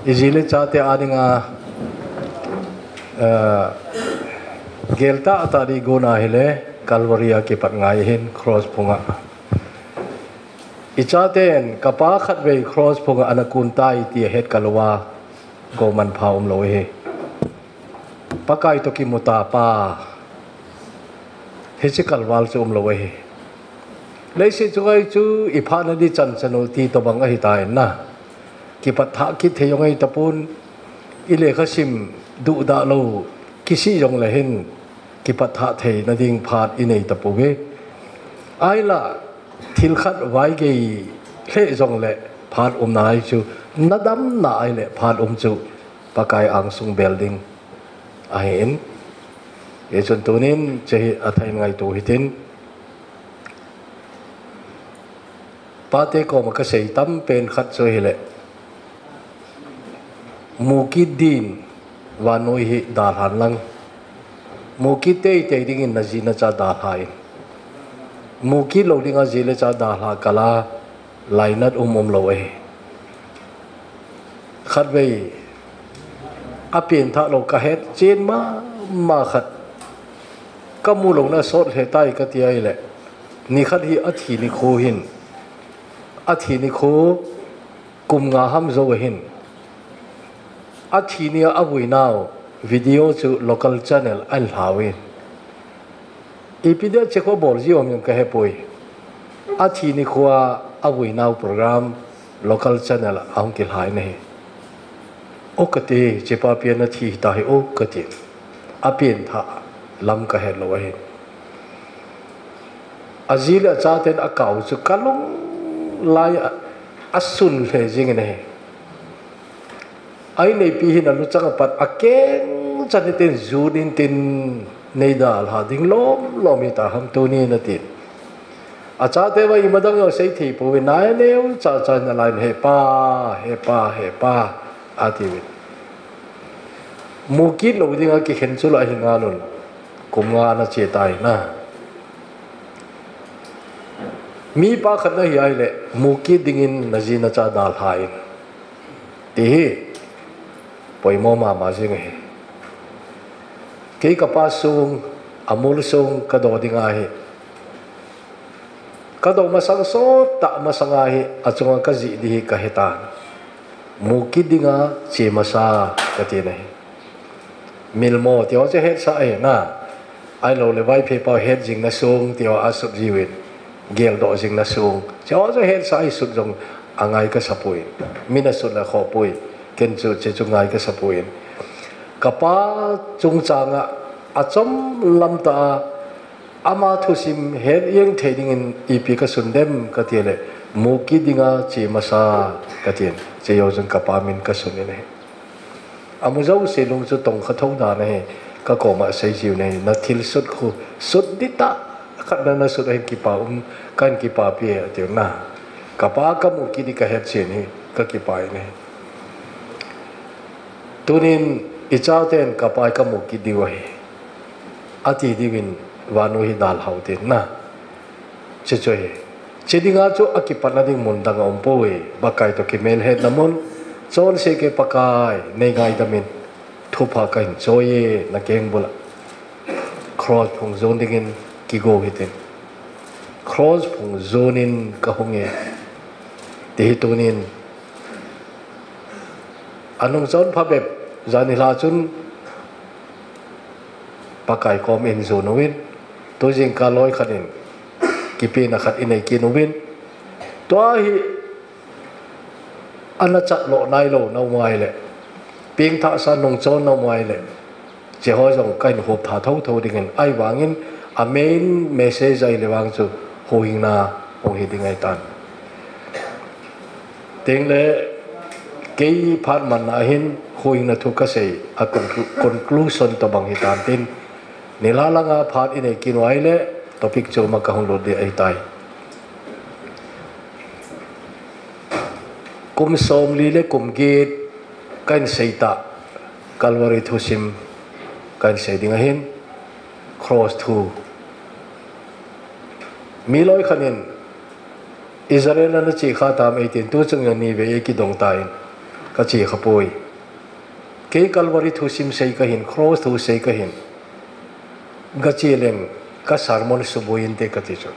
izile chate aninga gelta atari gona hele Calvary ki pat ngai hin cross punga ichaten kapa khat ve cross punga anakun tai ti het kalwa goman phaum lo he pakai to ki muta pa hechi kalwal chum lo he leisi chugai chu iphana di chan chanul ti to bang hi tai na ki patha ki theyongai tapun ile khasim du da lo kisi jong la hin ki patha thei na ding phat inei tapuge ai la thil khat vai ge hle jong le phat nai chu nadam na ai le phat chu pakai ang sung building ahin ye chon tunin che athai ngai tu hitin pate ko ma ka sei tam pen khat so hi le mukidin wanoi hi dal han lang mukite te ding in nazina cha da hai muki lo ding a zile cha da ha kala lainat lo e khat vei apien tha lo ka het chen ma khat kamu lo na sot he tai ka ti ai le ni khat hi athi ni kho hin athi ni kho kum nga ham zo hin athi ni avui now video chu local channel al hawin ipide cheko borji om ka he poi athi ni khwa avui now program local channel ang kil hai nei okate chepa pian na thi ta he okate apien tha lam ka he lo he azila chaten akau chu kalung lai asun le jing ne ai nei pi hin alu chang pat akeng chaten zunin tin nei dal ha ding lom hi ta ham tu ni na ti acha te wa imadang yo sei thi pu nai neu cha cha na lai he pa ati mukit lo ding a ki khen chu la hi nga lon kum nga na che tai na mi pa khat na hi ai le mukit ding in nazina cha dal hai ti poimo ma jing he ke kapa sung amul sung kado dinga he kado masang so ta masanga he achunga ka ji di ka heta muki dinga che masa ka ti ne milmo tio che het sa e na ai lo le vai phe pa het jing na sung tio asup jiwit gel do jing na sung cho che het sa ai sut jong angai ka sapui mina sut la kho pui ken chu che chungai ka sapuin kapa chung changa achom lamta ama thusim het yeng theding in ipi ka sundem ka tiele muki dinga chi masa ka tien che yo jong kapa min ka sunine amuzau selung chu tong khathau da ne ka ko ma sei jiu ne na thil sut khu sut dita khat na sut hen ki pa kan ki pa pi tir na kapa ka muki di ka het che ni ka ki pai ne tunin ichauten kapai kamu ki diwahi ati diwin wanu hi dal haute na chechoye chedinga cho akipana ding mundang ompoe bakai to kimel he namon chon se ke pakai nei gai damin thupa kain choye na keng bula cross phung zon dingin ki go hiten cross phung zonin ka honge te tunin anong zon phabep zanila chun pakai kom in zonowin to jing ka loi khanin kipi na khat inei kinowin to hi ana chat lo nai lo no mai le ping tha sa nong chon no mai le che ho jong kain hop tha thau dingin ai wangin a main message ai le wang chu hoing na ho hi dingai tan teng le kei phat man na hin hoing na thu ka sei a conclusion to bang hitan tin nilalanga phat ine kinwai le topic cho ma ka hong lo de ai tai kum som li le kum git kan seita Calvary Thusim kan sei ding hin cross thu miloi khanin Israel na chi kha tam 18 tu chung ni ve ki dong tai ka chi khapoi ke Calvary Thusim sei ka hin cross thu sei ka hin ga chi leng ka sermon subuin te ka ti chu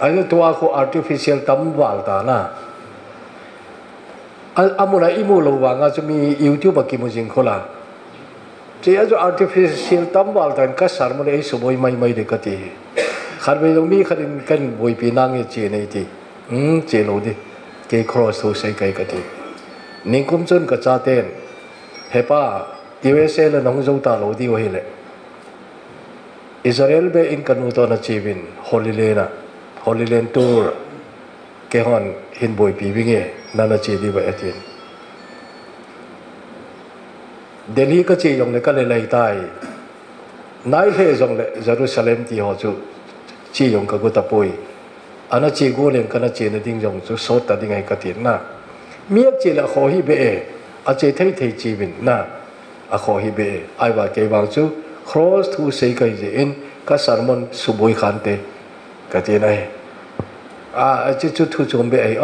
ai to a ko artificial tam wal ta na amuna imu lo wa nga chu mi YouTube ki mu jing khola che a jo artificial tam wal tan ka sermon ei suboi mai de ka ti khar be dong mi kharin kan boi pi nang ye che nei ti che lo di ke cross thu sei kai ka ti ning kum chun ka cha ten hepa USA la nong zo ta lo di wa hi le Israel be in kanu to na chibin Holy Land tour ke hon hin boi pi binge na na chi di ba atin Delhi ka chi yong le ka le lai tai nai he jong le Jerusalem ti ho chu chi yong ka gu ta poi ana chi go leng kana chi na ding jong chu so ta ding ai ka tin na miak chi la kho hi be a che thei chi bin na a kho hi be ai wa ke wang chu cross thu sei kai je in ka sermon suboi khan te ka ti nai a chu thu chom be ai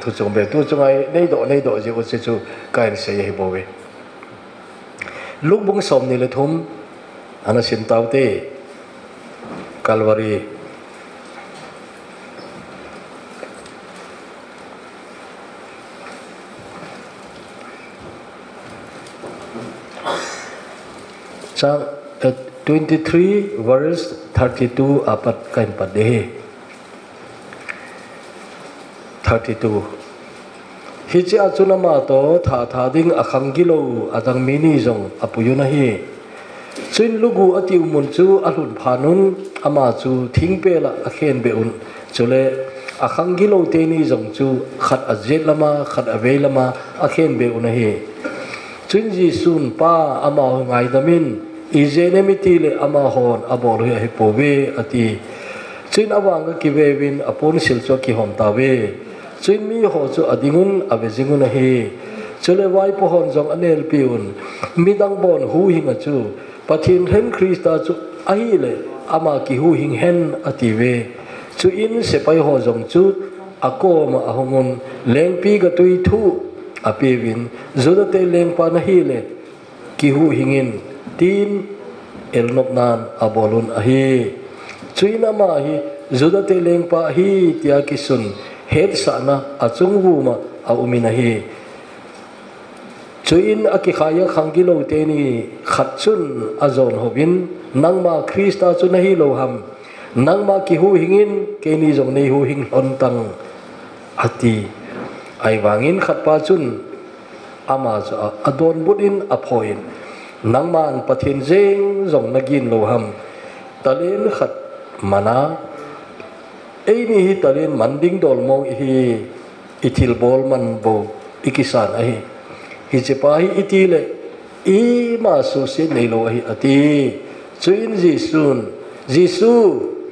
thu chom be tu chung ai nei do je o chu kai sei hi bo we luk bung som ni le thum ana sim tau te Calvary Sang 23 verse 32 apat kain pade 32 Hichi achuna ma to tha ding akhang gilo adang mini jong apuyuna hi chuin lugu atiu mun chu alhun phanun ama chu thingpe la akhen be un chule akhang gilo te ni jong chu khat ajet lama khat ave lama akhen be un hi chuin ji sun pa ama ngai damin izenemiti le ama hon abol hi powe ati chuin awang ki vewin apon silcho ki hom tawe chuin mi ho chu adingun abezingun hi chule wai po hon jong anel piun midang bon hu hinga chu pathin hen Krista chu ahi le ama ki hu hing hen ati we chu in se pai ho jong chu akoma ahongun lengpi ga tui thu apewin zodate lengpa na hi le ki hu hingin tin elnop nan abolun ahi chuina ma hi zodate lengpa hi tia kisun het sana achungwu ma a umina hi chuin aki khaya khangilo te ni khatchun azon hobin nangma Krista chu nahi lo ham nangma ki hu hingin ke ni jong nei hu hing lontang ati ai wangin khatpa chun ama cha adon budin aphoin nangman pathin jeng jong nagin lo ham talen khat mana ei ni hi talen manding dol mo hi ithil bol man bo ikisan ahi hi chepai itile i ma su se nei lo hi ati chuin jisu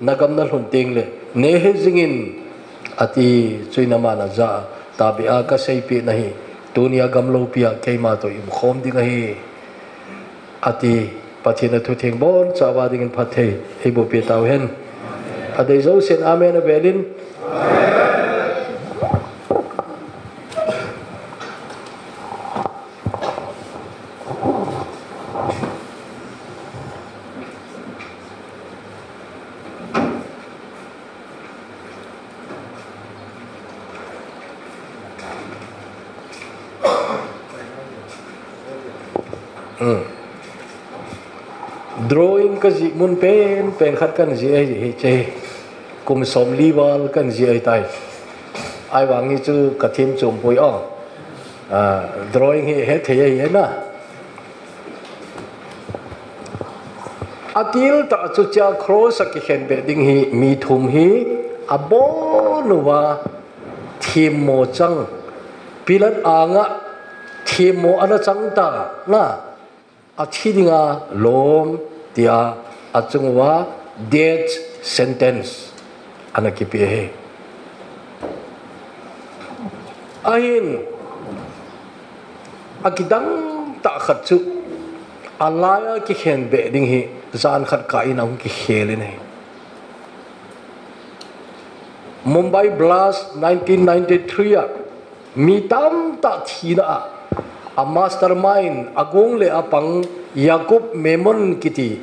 nagam na hunting le ne he jingin ati chuina mana ja tabia ka seipi nahi dunia gamlo pia keima to im khom ding hi ati pathina thu theng bon chawa ding phathei heibo pe taw hen adei zo sen amen a belin drawing ka ji mun pen khat kan ji ai he che kum som liwal kan ji ai tai ai wangi chu kathim chum pui drawing he the ye na atil ta chu cha cross ki hen be ding hi mi thum hi abonuwa thim mo chang pilat anga thim mo ana chang ta na athidinga lom tia achungwa death sentence anakipi he ahin akidang ta khat chu alaya ki hen be ding hi zan khat ka inang ki helin he Mumbai blast 1993 mi tam ta thina a mastermind agong le apang Yakub memon kiti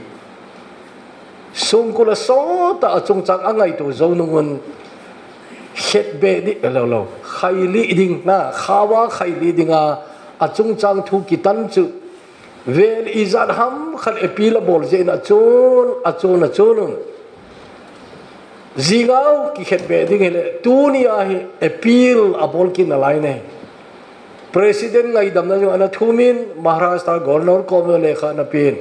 sungkula so ta chung chang angai tu zo nungun het be di lo khaili ding na khawa khaili dinga a chung chang thu kitan chu vel izat ham khat epila bol je na chun zingau ki het be ding hele tunia hi appeal abol kin alai ne president ngai dam na jo ana thumin Maharashtra governor ko le kha na pin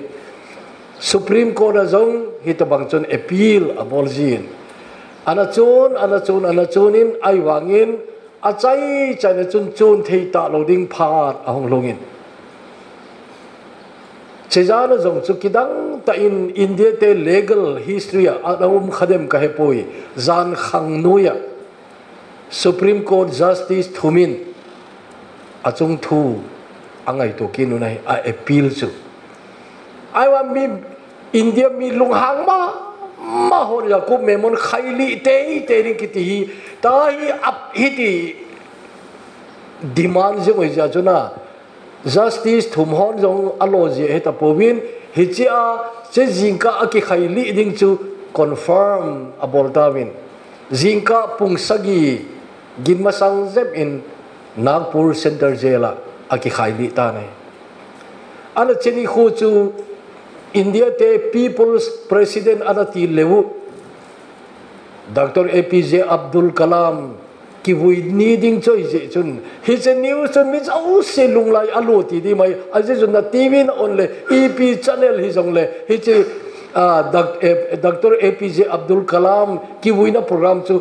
Supreme Court azong hitabang chun appeal abol jin ana chunin ai wangin achai chana chun thei ta loading phat ahong longin chejana zong chu kidang ta in India te legal history adawum khadem ka hepoi zan khang nuya Supreme Court Justice Thumin achung thu angai to kinunai a appeal chu ai wa mi India mi lunghang ma hon Yakub memon khaili te ring kiti hi ta hi up hiti demand je oi ja chuna justice thumhon jong aloji heta povin hichia che jingka aki khaili ding chu confirm aboltawin jingka pungsagi ginmasang zep in Nagpur Center Jela aki khaili ta ne ana cheni khu chu India te People's President anati lewu Dr. APJ Abdul Kalam ki vui needing choice chun his news chun mi au se lunglai aloti di mai aje chun na TV na onle EP channel hi jong le hi che Dr. APJ Abdul Kalam ki vui na program chu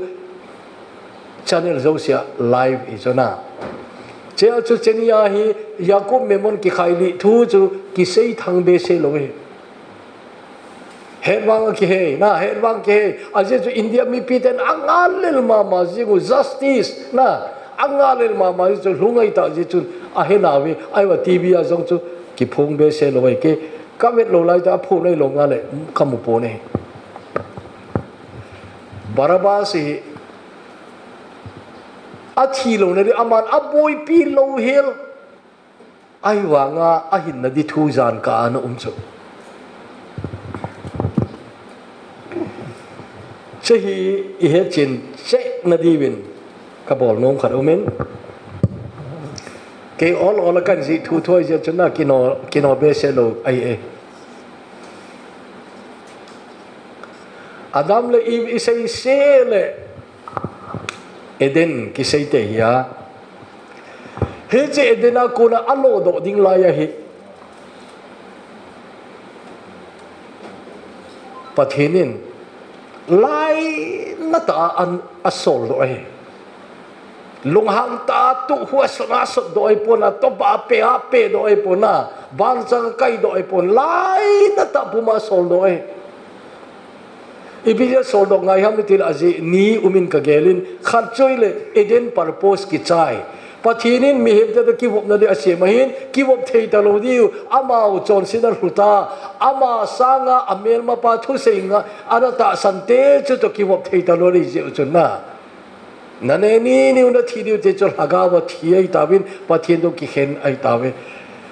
channel zo sia live hi chona che chu chenia hi Yakub memon ki khaili thu chu ki sei thang be se lo he Thenmang ki he na Thenmang ki he aje chu India mi piten angalil mama jingu justice na angalil mama chu lungai ta je chun a he nawi aiwa TV a jong chu ki phung be se loi ke kamet lo lai ta phu nei lo nga le kamu po ne Barabas hi a thi lo ne aman a boy pi lo hel aiwa nga a hin na di thu jan ka an chu Sehi ihe chin se nadibin kabol nom khat omen ke all kan si thu thoi je chuna kino be selo ai Adam le Eve isai sele Eden ki sei te ya he che Edena ko na alo do ding la ya hi pathinin lai na ta an asol do ai lunghang ta tu huwa sanga so do ai pona to ba pe do ai pona ban chang kai do ai pon lai na ta puma sol do ai ibija sol do ngai ham til aji ni umin ka gelin khat choile eden purpose ki chai pathinin mi heb da ki wop na de ase mahin ki wop thei ta lo diu amao chon sinar huta ama sanga amel ma pa thu seinga anata sante chu to ki wop thei ta lo ri je chuna nane ni una thi diu te chol haga wa thi ai tawin pathin do ki hen ai tawe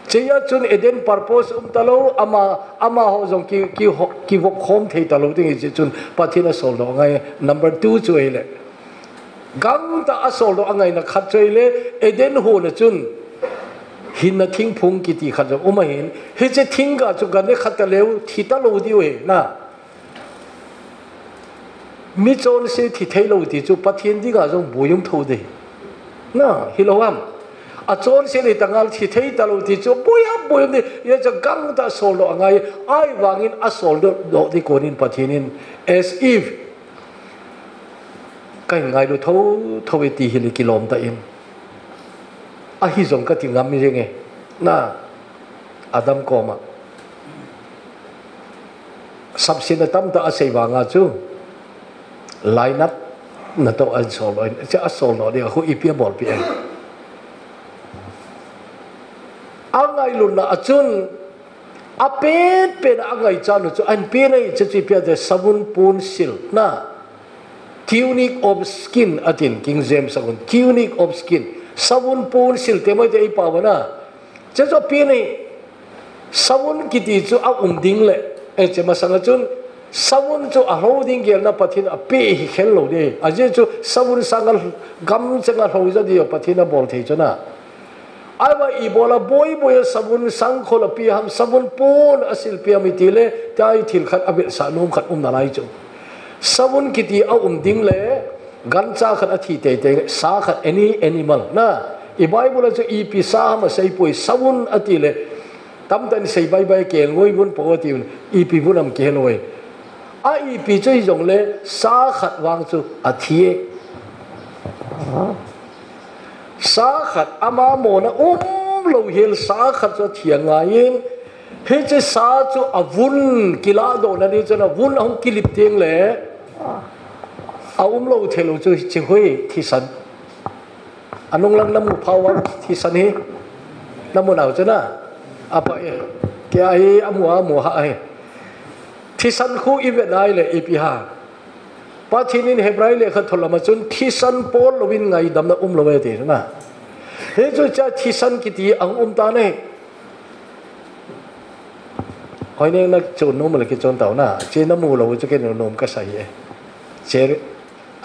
cheya chun eden purpose talo ama ho jong ki wop khom thei ta lo ding je chun pathina sol do ngai number 2 chu ele gang ta asol do angai na khat choile eden ho na chun hin na thing phung ki ti khat jo uma hin he che thing ga chu ga ne khat ka leu thi ta lo di we na mi chon se thi thei lo ti chu pathin di ga jong boyum tho de na hi lo am a chon se le tangal thi thei ta lo ti chu boyum de ye cha gang ta sol do angai ai wangin asol do di konin pathinin as if cái ngày đó thâu về tì hình kilom ta in à hi giống cái tiếng ngắm như nghe na Adam có mà sắp xin là tâm ta xây vàng à chứ lại nát na to anh sol rồi chứ anh sol nó đi à khu ipia bol pia anh ngày luôn là chun à pet anh ngày cha nó chứ anh pet này chứ pia de sabun pun sil na tunic of skin atin King James akon tunic of skin sabun pun sil te mai te ipa wana che zo pi ni sabun ki ti chu a ding le e che ma sang chun sabun chu a ho ding gel na pathin a pe hi khel lo de a je chu sabun sangal gam chenga ho za di pathin a bol thei chuna ai ba I bola boy sabun sang khol pi ham sabun pun asil pi mi ti le tai thil khat abel sa nom khat na lai chu sabun ki ti a ding le gan cha khat a thi te sa khat any animal na I bible chu I pi sa ma sei poi sabun ati le tam tan sei bai bai ke ngoi bun po ti I pi bunam ke loi a I pi chu jong le sa khat wang chu a thie sa khat ama mo na lo hil sa khat cho thiang ngain he che sa chu avun kila do na ni chana vun hong kilip teng le a lo thelo chu chi hoi thi san anong lang namu phawan thi san hi namu naw chana apa e ke ai amwa mo ha ai thi san khu I ve nai le ipi ha pathinin hebrai le kha tholama chun thi san pol lovin ngai dam na lo ve te na he chu cha thi san ki ti ang ta ne hoi ne na chun no mal ki chon taw na che na mu lo chu ke no nom ka sai e che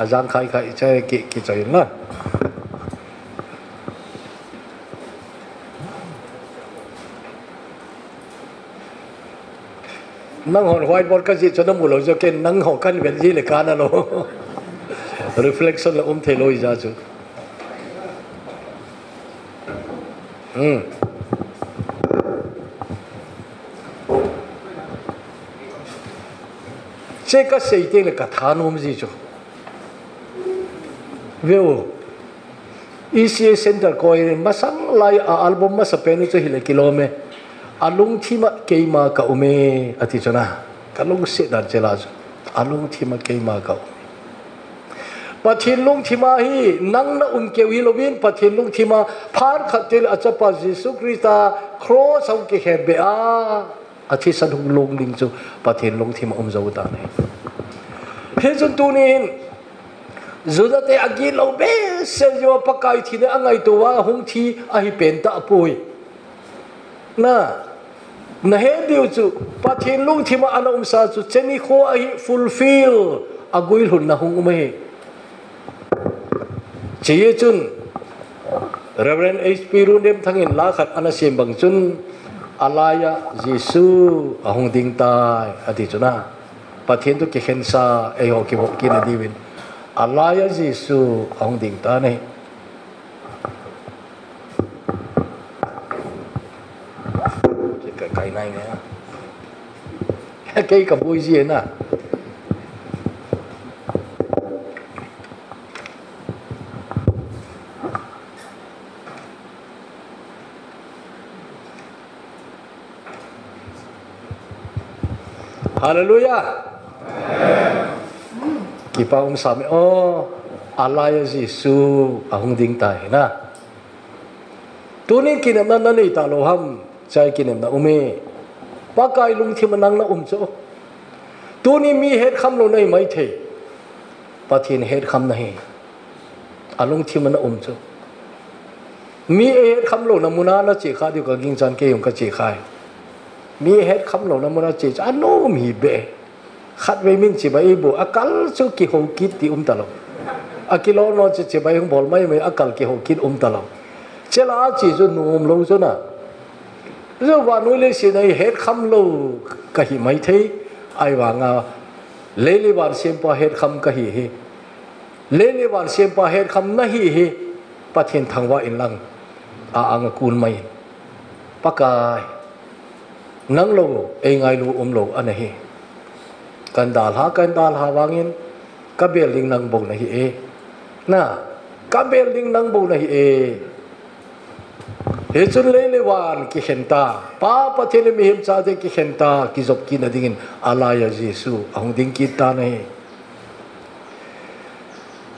azang khai khai che ki choi na nang hon whiteboard ka ji chona mu lo chu ke nang ho kan vel ji le ka na lo reflection la theloi ja chu che ka sei te le ka tha nom ji chu veo ECA center ko masang lai a album ma sa penu chu hile kilome alung thima keima ka ume ati chona kalung se dar chela chu alung thima keima ka pathin lung thima hi nang na ke wi lovin pathin lung thima phar khatil achapa Jesu Krista cross au ke hebe a athi san hung lung ling chu pathin lung thima zo ta ne he chun tunin zudate agi lo be se jo pakai thine angai to wa hung thi a hi pen ta pui na he diu chu pathin lung thima ana sa chu cheni kho a hi fulfill agui hun na hung me che chun Reverend HP Runem thangin la khat ana sem bang chun alaya Jesu ahong ding tai ati chuna pathin tu ke khensa e ho ki ho ki na diwin alaya Jesu ahong ding ta ne cái này nè cái cặp bôi gì nè Hallelujah kita sami Allah ya Yesus ahong ding tai na tunin kinam na ni taloham chai kinam na ume pakai lung thimanang na cho tuni mi het kham lo nei mai the pathin het kham nahi alung thiman na cho mi het kham lo na muna na che kha di ka ging chan ke yong ka che khai mi het kham lo na muna che no mi be khat ve min chi bai bu akal chu ki ho kit ti talo akilo no che bai hong bol mai mai akal ki ho kit talo chela chi chu nom lo chu na rồi vào núi lên xin này hết khăm lâu cái gì mấy thế ai vàng lấy vào xem pa hết khăm cái gì lấy vào xem pa hết khăm na hi bắt hiện thằng vợ in lăng ang cún mày bắt cái nắng lâu ai ngay lâu lâu anh này can đal ha vangin cái building nang bông này na cái building nang bông này he chun le wan ki khenta pa pathele mi hem cha de ki khenta ki job ki na dingin alaya Jesu ahong ding ki ta nei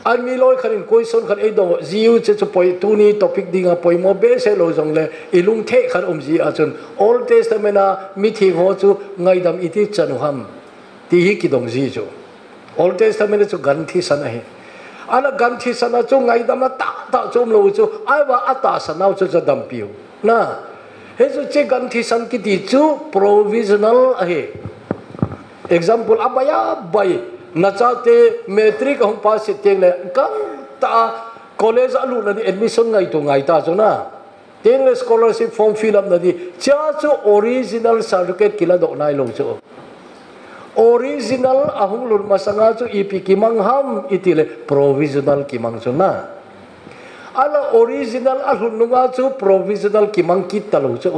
an mi loi kharin question khan ei do jiu che chu poi tu ni topic dinga poi mo be se lo jong le ilung the khan ji a chun Old Testament na mi thi ho chu ngai dam iti chanu ham ti hi ki dong ji chu Old Testament chu gan thi san a he ana gan thi sana chu ngai dam na ta chum lo chu ai wa ata sanau chu cha dam piu na he chu che gan thi san ki ti chu provisional a he example abaya bai na cha te metric hong pass teng le kam ta college alu na di admission ngai to ngai ta chu na teng le scholarship form fill up na di cha chu original certificate kila do nai lo chu original ahung lun masanga chu ipi kimang ham itile provisional kimang chu na ala original ahun nunga chu provisional kimang kit talo chu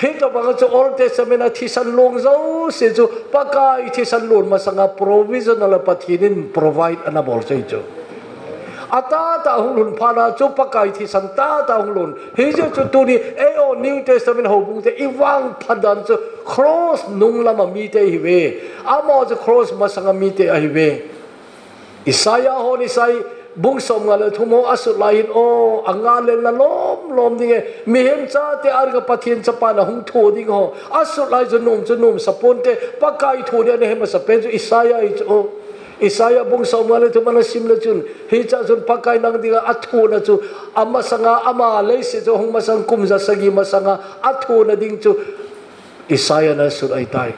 hito bang chu old testament a thisan long zo se chu pakai thisan lun masanga provisional pathinin provide anabol chu ata ta hunlun phana chu pakai thisan ta hunlun hi chu tu ni eo new testament ho bung te iwang phadan chu cross nung lama mi te hi we amo chu cross masanga mi te hi we isaya ho ni sai bung som ngala thumo asu lain o anga le la lom ding mi hem cha te ar ga pathin cha pa na hung tho ding ho asu lai chu num sapon te pakai tho ne hem sa pen chu isaya i chu Isaya bung somale tu mana simla chun hicha chun pakai nang diga athu na chu amma sanga ama leise chu hong masang kumja sagi masanga athu na ding chu Isaya na sur ai tai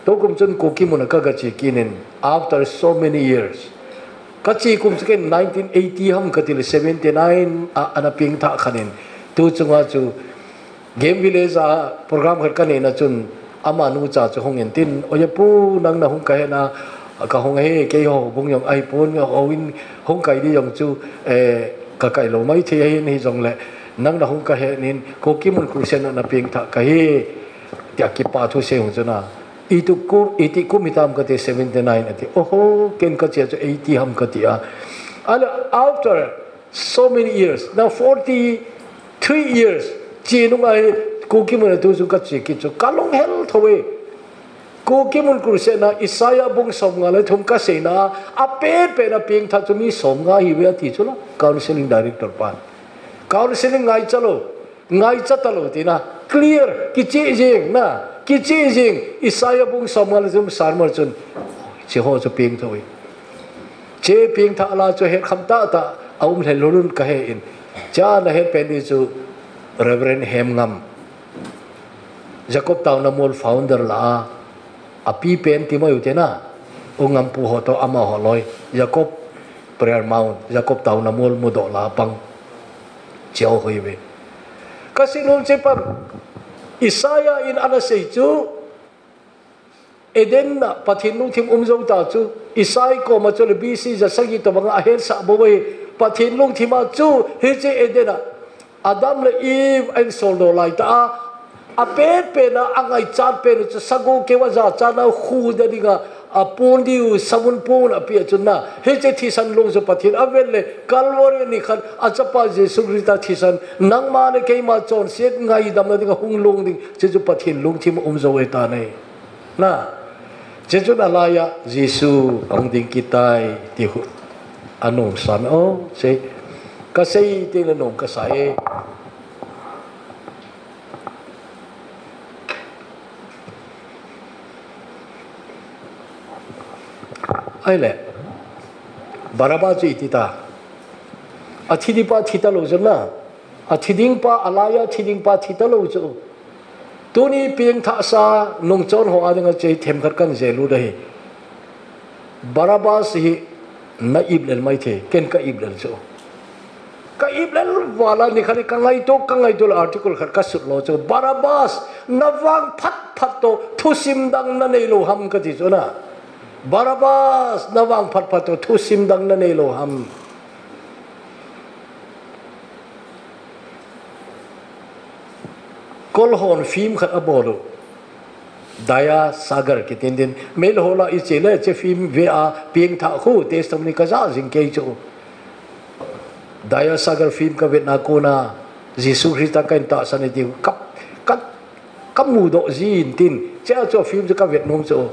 to kum chun ko ki mun ka ga chi kinin after so many years ka chi kum chen 1980 ham ka til 79 ana ping tha khanin tu chunga chu game village a program khar ka ne na chun ama nu cha chu hong en tin oya pu nang na hong ka na ka hong he ke ho bung yong ai pon ho win hong kai di yong chu ka kai lo mai the hin hi jong le nang na hong ka he nin ko ki mun krusen na ping tha ka he ya ki pa thu se hong chuna iti ku mitam ka te 79 ati oho ken ka che 80 ham ka ti a after so many years now 43 years chi nu ai ko ki mun tu su ka che ki chu ka long hel thowe ko ki mun kurse na Isaya bung som nga le thum ka se na a pe na ping tha chu mi som nga hi we ti chu la counseling director pan counseling ngai cha talo ti na clear ki chi jing Isaya bung som nga le thum sarmar chun che ho chu ping thoi che ping tha la chu he kham ta aum le lulun ka he in cha na he pen ni chu Reverend Hemngam Jacob Town Mall founder la api pen ti mai utena ungam pu ho to ama ho loi Jacob prayer mount Jacob Town Mall mudo la pang chiao hoiwe kasinun chepan Isaya in ana sei chu eden na pathin thim umzo ta chu Isai ko ma chu BC ja sagi to banga ahen sa boi pathin lung thima chu he che edena Adam le Eve and soldo lai ta a pe na angai chat pe chu sago ke wa za cha na khu da dinga a pon diu samun pon a pe chu na he che thi san long zo pathin a vel le Calvary ni khan a chapa Jesu Christa thi san nang ma ne ke ma chon set ngai dam na dinga hung long ding che chu pathin lung thim zo e ta nei na che chu na la ya Jesu ang ding kitai ti hu anong san o se ka sei te na nong ka sai ai le baraba chu itita athidi pa thita lo jona athiding pa alaya thiding pa thita lo chu tuni ping tha sa nong chon ho adinga che them khat kan je lu dai baraba si na iblel mai the ken ka iblel chu ka iblel wala ni khali kangai to article khat ka sut lo chu barabas nawang phat to thusim dang na nei lo ham ka ti chona Barabas nawang phat to thusim dang na nei lo ham kolhon film khat abolo daya sagar ki tin mel hola ichele che film va ping tha khu testimony ka za jing ke chu daya sagar film ka vet na ko na Jesu Christa kan ta san ti kap mu do jin tin cha cho film ka vet nom chu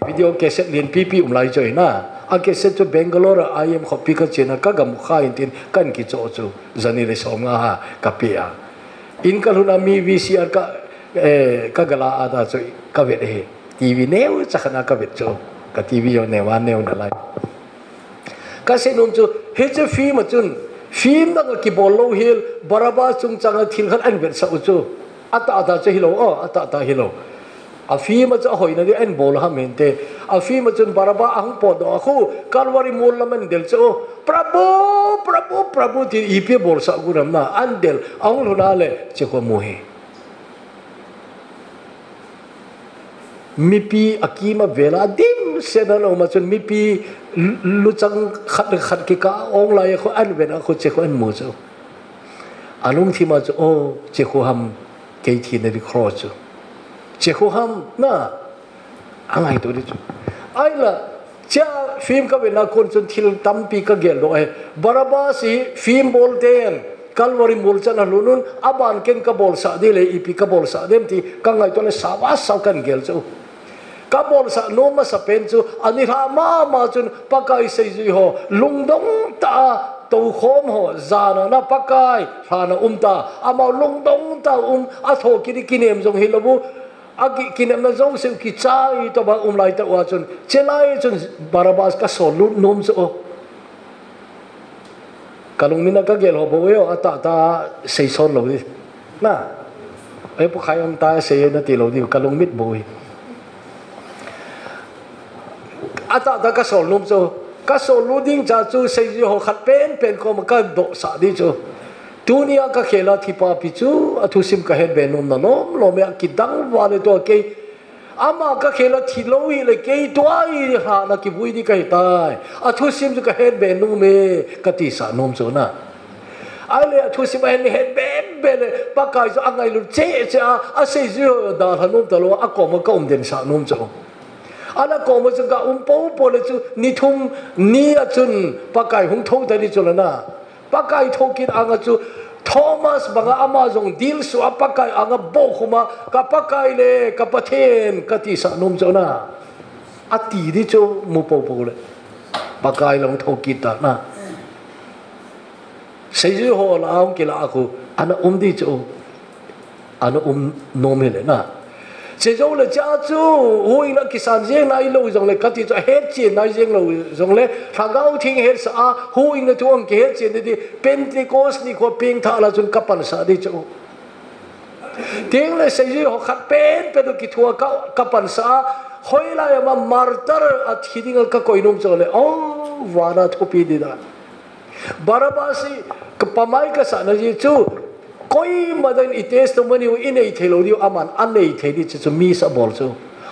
video cassette lin pp lai choi na a cassette to Bangalore I am copy ka chena ka gam kha in tin kan ki cho chu zani le som nga ha ka pia in ka luna mi VCR ka gala ada choi ka vet he TV neu cha khana ka vet cho ka TV yo ne wa neu na lai cái xe nôm chú hết chứ phim mà chun phim đó cái bol lâu hill Barabbas chung chang thil khat anhvet sa chu ata che hilo ata hilo a phim mà cho hồi này anh bol ham hente a phim mà chun Barabbas ang po do khu Calvary mol laman del cho Prabhu ti ipi bol sa guram na andel ang lunale che ko muhi mipi akima vela dim senano ma chun mipi luchang khat ki ka ong lai kho an ven kho che kho an mu chu anung thi ma chu o che kho ham ke thi na ri kro chu che kho ham na angai to ri chu ai la cha phim ka vena kon chun thil tampi ka gel do ai Barabbas si phim bol ten Calvary mol chan halunun aban ken ka bol sa de le ipi ka bol sa dem ti ka ngai to le sawas sau kan gel chu kabol sa noma sa penchu ani ma chun pakai sei ho lungdong ta to khom ho zana na pakai hana umta ama lungdong ta atho kinem jong hilobu agi kinem na jong se ki chai to ba lai ta wa chun chelai chun Barabbas ka solu nom so kalung mina ka gel ho bo yo ata sei son lo ni na ai pu khai om ta sei na ti lo di kalung mit boy ata ka sol num cho ka sol luding cha chu sei ho khat pen ko ma ka do sa di chu dunia ka khela thipa pi chu Thusim ka het be num na nom lo me ki dang wa le to ke ama ka khela thilo hi le ke to ai ha na ki bui di kai tai Thusim chu ka het be num me ka ti sa num cho na ai le Thusim hen het be le pa kai chu angai lu che a sei ju da hanum ta lo a ko ma ka den sa num cho ana ko mo chu ka po le chu ni thum ni a chun pakai hung tho ta ni chu na pakai thokin anga chu Thomas banga amazong deal su apakai anga bo khuma ka pakai le ka pathen ka ti sa num chu na ati di chu mu po le pakai long thoki ta na sei ju ho la ang ki la khu ana di chu ana nom le na se zo le cha chu hui na kisan jeng na lo jong le kati cha het chen na jeng lo jong le thagau thing het sa hui na tu ang ke het chen di Pentecost ni ko ping tha la chun kapan sa di chu ting le se ji ho khat pen pe do ki thua kapan sa hoi la ma martyr a thiding ka koinum chu le wana thopi di da Barabbas ka pamai ka sa na ji chu koi madan ites to mani in ei thelo dio aman an ei thedi chu mi sa bol chu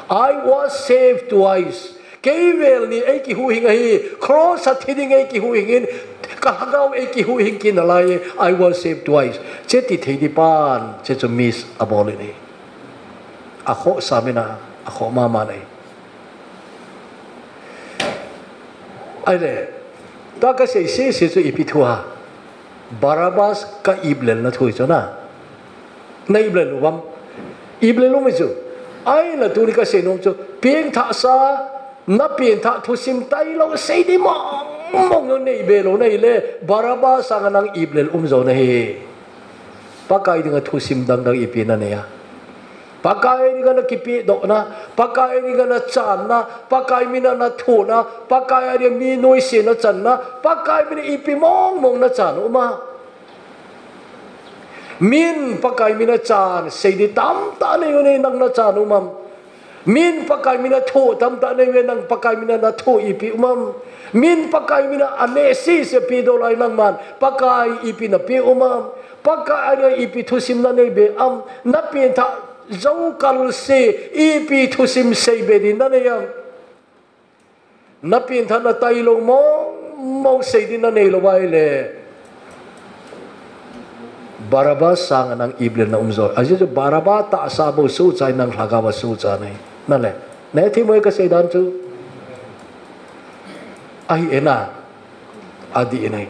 I was saved twice kevel ni ei ki hu hing hi cross a thiding ei ki hu hingin ka hagau ei ki hu hing kin alai I was saved twice che ti thedi pan che chu miss a bol ni a kho samina a kho ma ma nei ai le ta ka sei se chu ipi thua Barabbas ka iblel na thui cho na iblel wam iblel lu mi chu ai la tu ni ka se nom chu pieng tha sa na pieng tha Thusim tai lo sei di mong no nei be lo nei le Barabbas sang nang iblel zo na he pakai ding Thusim dang ipi na ne ya pakai ni na kipi do na pakai ni na chan na pakai mina na thu na pakai ari mi noi se na chan na pakai mi ipi mong na chan uma min pakai mina chan sei di tam ta ne ne nang na chan umam min pakai mina thu tam ta ne nang pakai mina na thu ipi umam min pakai mina ane si se pi do lai nang man pakai ipi na pi umam pakai ari ipi Thusim na ne be na pi tha zau kal se ipi Thusim sei be din na ne yang na pin tha na tai lo mo sei din na ne lo bai le Barabbas sang nang iblel na umzo aje jo Barabbas ta sa bo su chai nang haga wa su cha nei na le ne thi moi ka sei dan chu ai ena adi enai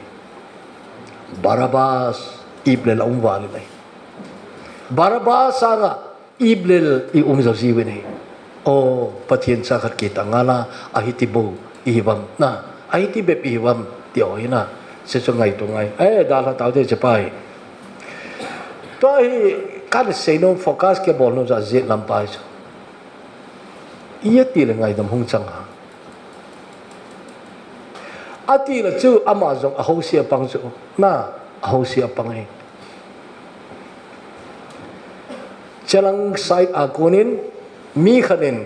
Barabbas iblel umwa le nei Barabbas sang iblel I umzo si we nei o patien sa khat ki tangala ahiti bo iwam na ahiti be iwam ti oi na se so ngai to ngai da la tau de che pai to hi kan se no focus ke bol no za je lam pai so iya ti le ngai dam hung chang ha ati la chu ama jong a ho sia pang chu na a ho sia pang he chalang side a konin mi khanin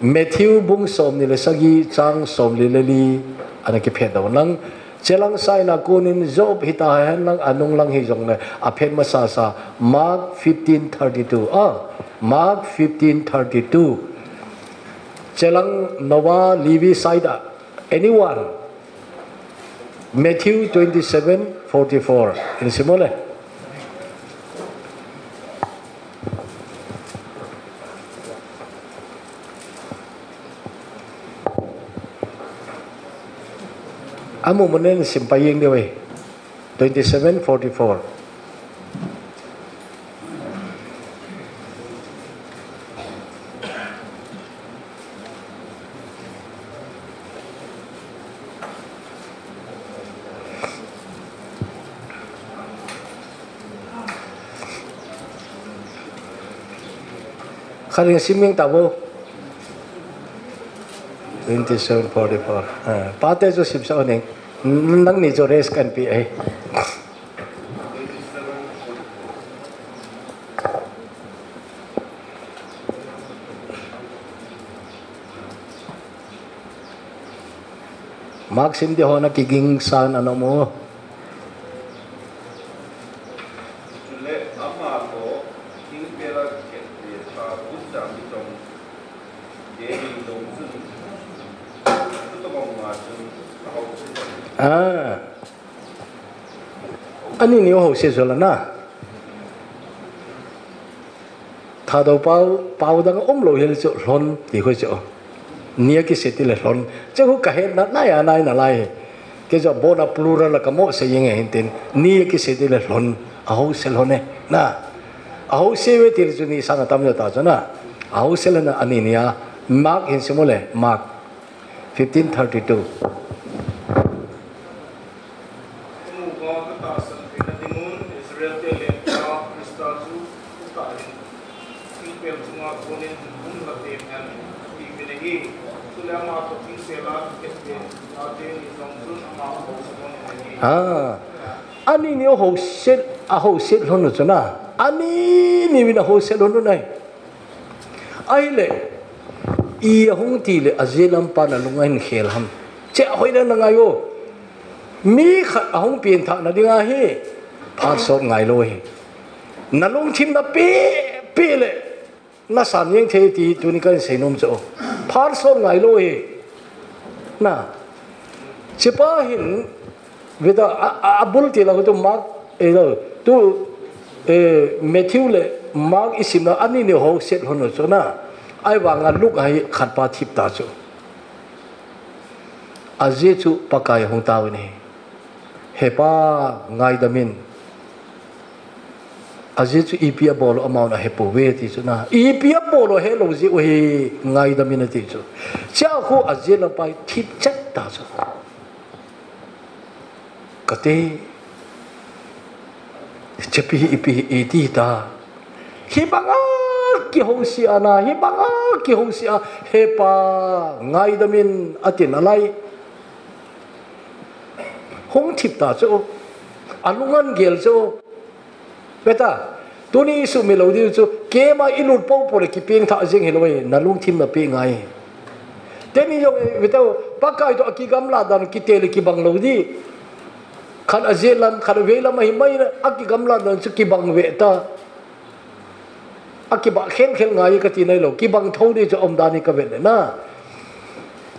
Matthew bung som ni le sagi chang som li le li anaki phe daw lang chelang sai na kunin job hita han lang anung lang hi jong le a phen ma sa sa Mark 15:32 Mark 15:32 chelang Noah Levi side anyone Matthew 27:44 in simole amo monen simpayeng dewe 27:44 kharing siming tabo 27:44 pate jo sim sa oning nang ni jo res kan pi ai Mark sim di ho na kiging san ano mo ani ni ho se zola na tha do pau dang lo hel cho lon ti khoi cho nia ki se ti le lon che hu ka he na ya nai na lai ke jo bona plural la ka mo se yeng hen tin nia ki se ti le lon a ho se lon ne na a ho se we ti ju ni sang tam jo ta cho na a ho se le na ani nia Mark hin se mo le Mark 15:32 ani ni ho set a ho set lon no chana ani ni wina ho set lon no nai ai le i hong ti le azelam pa na lungain khel ham che hoi na ngai yo mi khat hong pin tha na dinga hi phar so ngai lo hi na lung thim na pe le na san yeng the ti tu ni kan se nom cho phar so ngai lo hi na che pa hin Veda abul ti la tu Mark tu Matthew le Mark isim na ani ni ho set hono cho na ai wanga luk ai khat pa thip ta cho aje chu pakai hong ta ni he pa ngai da min aje chu ipia bol amount a he po we ti chu na ipia bol he lo ji o he ngai da min ti chu cha khu aje la pai thip chat ta chu kate chepi ipi eti ta hibanga ki hosia na hibanga ki hosia hepa ngai damin atin alai hong thip ta cho alungan gel cho beta tuni su melodi cho kema ilut po por ki ping tha jing heloi nalung thim na pe ngai teni yo beta pakai to ki gamla dan ki tel ki banglo di khan azelam khan vela mai mai aki gamla dan chu ki bang ve ta aki ba khen khen ngai ka ti nai lo ki bang thau ni chu om da ni ka ve na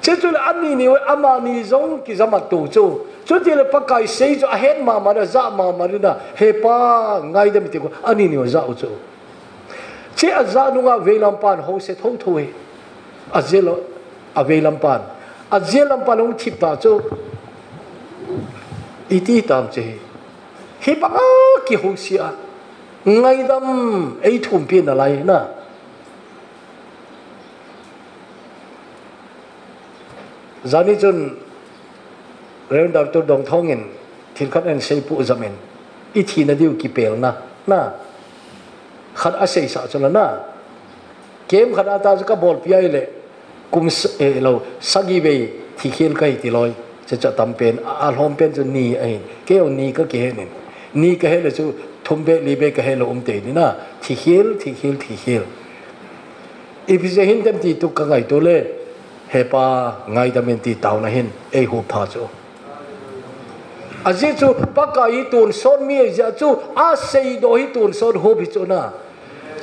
che chu ani ni ama ni zong ki zama tu chu chu ti le pakai sei chu a hen ma ma da za ma ma da he pa ngai da mi ti ko ani ni za u chu che a za nu nga velam pan ho se thau thau he azelo a velam pan azelam pan ong thip ta chu iti tam che hi pa ki ho sia ngai dam ei thum pi na lai na zani chun rev doctor dong thongin thin khat en sei pu zamen i thi na diu ki pel na khat a sei sa chula na kem khat ata ka bol pi ai le kum lo sagi ve thi khel kai ti loi จะทำเป็นอารมณ์เป็นจนนีไอ้เกี่ยวนีก็เกี่ยวนี่ก็ให้เราจะทุ่มเบลีเบก็ให้เราเตนี่นะที่เฮียลอีพิเศษเห็นเต็มที่ตุกกันไงตัวเล่เฮปาไงดำเนินที่เต่านะเห็นไอ้หัวพาจูอาเจจูปากายตูนโซนมีจะจูอาเซย์โดยตูนโซนหัวพิจูนะ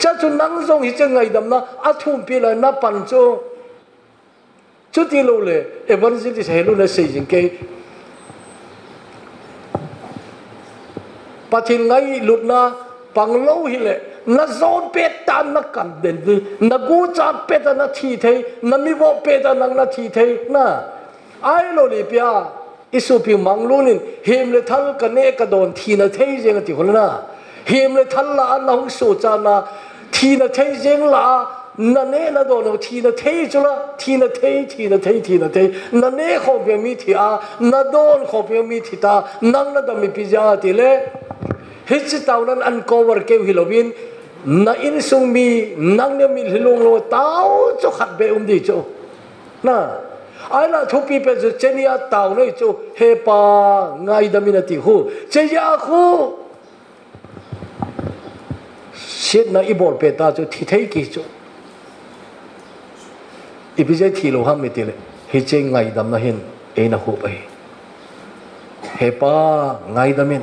จะจูนั่งทรงหิจงไงดำนะอาทุ่มปีละนับปันจูจุดที่รู้เลยเอวันนี้ที่เห็นรู้เลยสิ่งเกี่ยปะทินไงหลุดนะปังเล่าหิเลยนักโซนเป็ดตานักกันเด่นดีนักกูจัดเป็ดนักทีเทนักมีวอเป็ดนักทีเทนะไอ้โลลิเปียอิสุพิมังลุนินเฮมเลทัลกันเนกระโดนทีนักเทเจงติคนละเฮมเลทัลละอันนั้นสุจานะทีนักเทเจงละนั่นเองนะโดนทีนักเทจุละทีนักเทนั่นเองขบยังมีที่อานั่นโดนขบยังมีที่ตานั่งนั่นดมีพิจารติเล่ฮิจิตาวนั้นอันกอวร์เกี่ยวฮิโลวินนั่นอินซุงมีนั่งเนี่ยมีฮิโลงโลตาวจุขัดเบอุมดีจูน่ะไอ้ละทุกปีเป็นจุเจนี่ตาวนี่จูเฮปาไงดมินาติหูเจียหูเช็ดน่ะอีบอลเปตาจูที่เทกิจูอีพิเศษที่เราห้ามไม่ติเลยฮิเจงไงดำนะเห็นเอ็นะหูไปเฮปาไงดมิน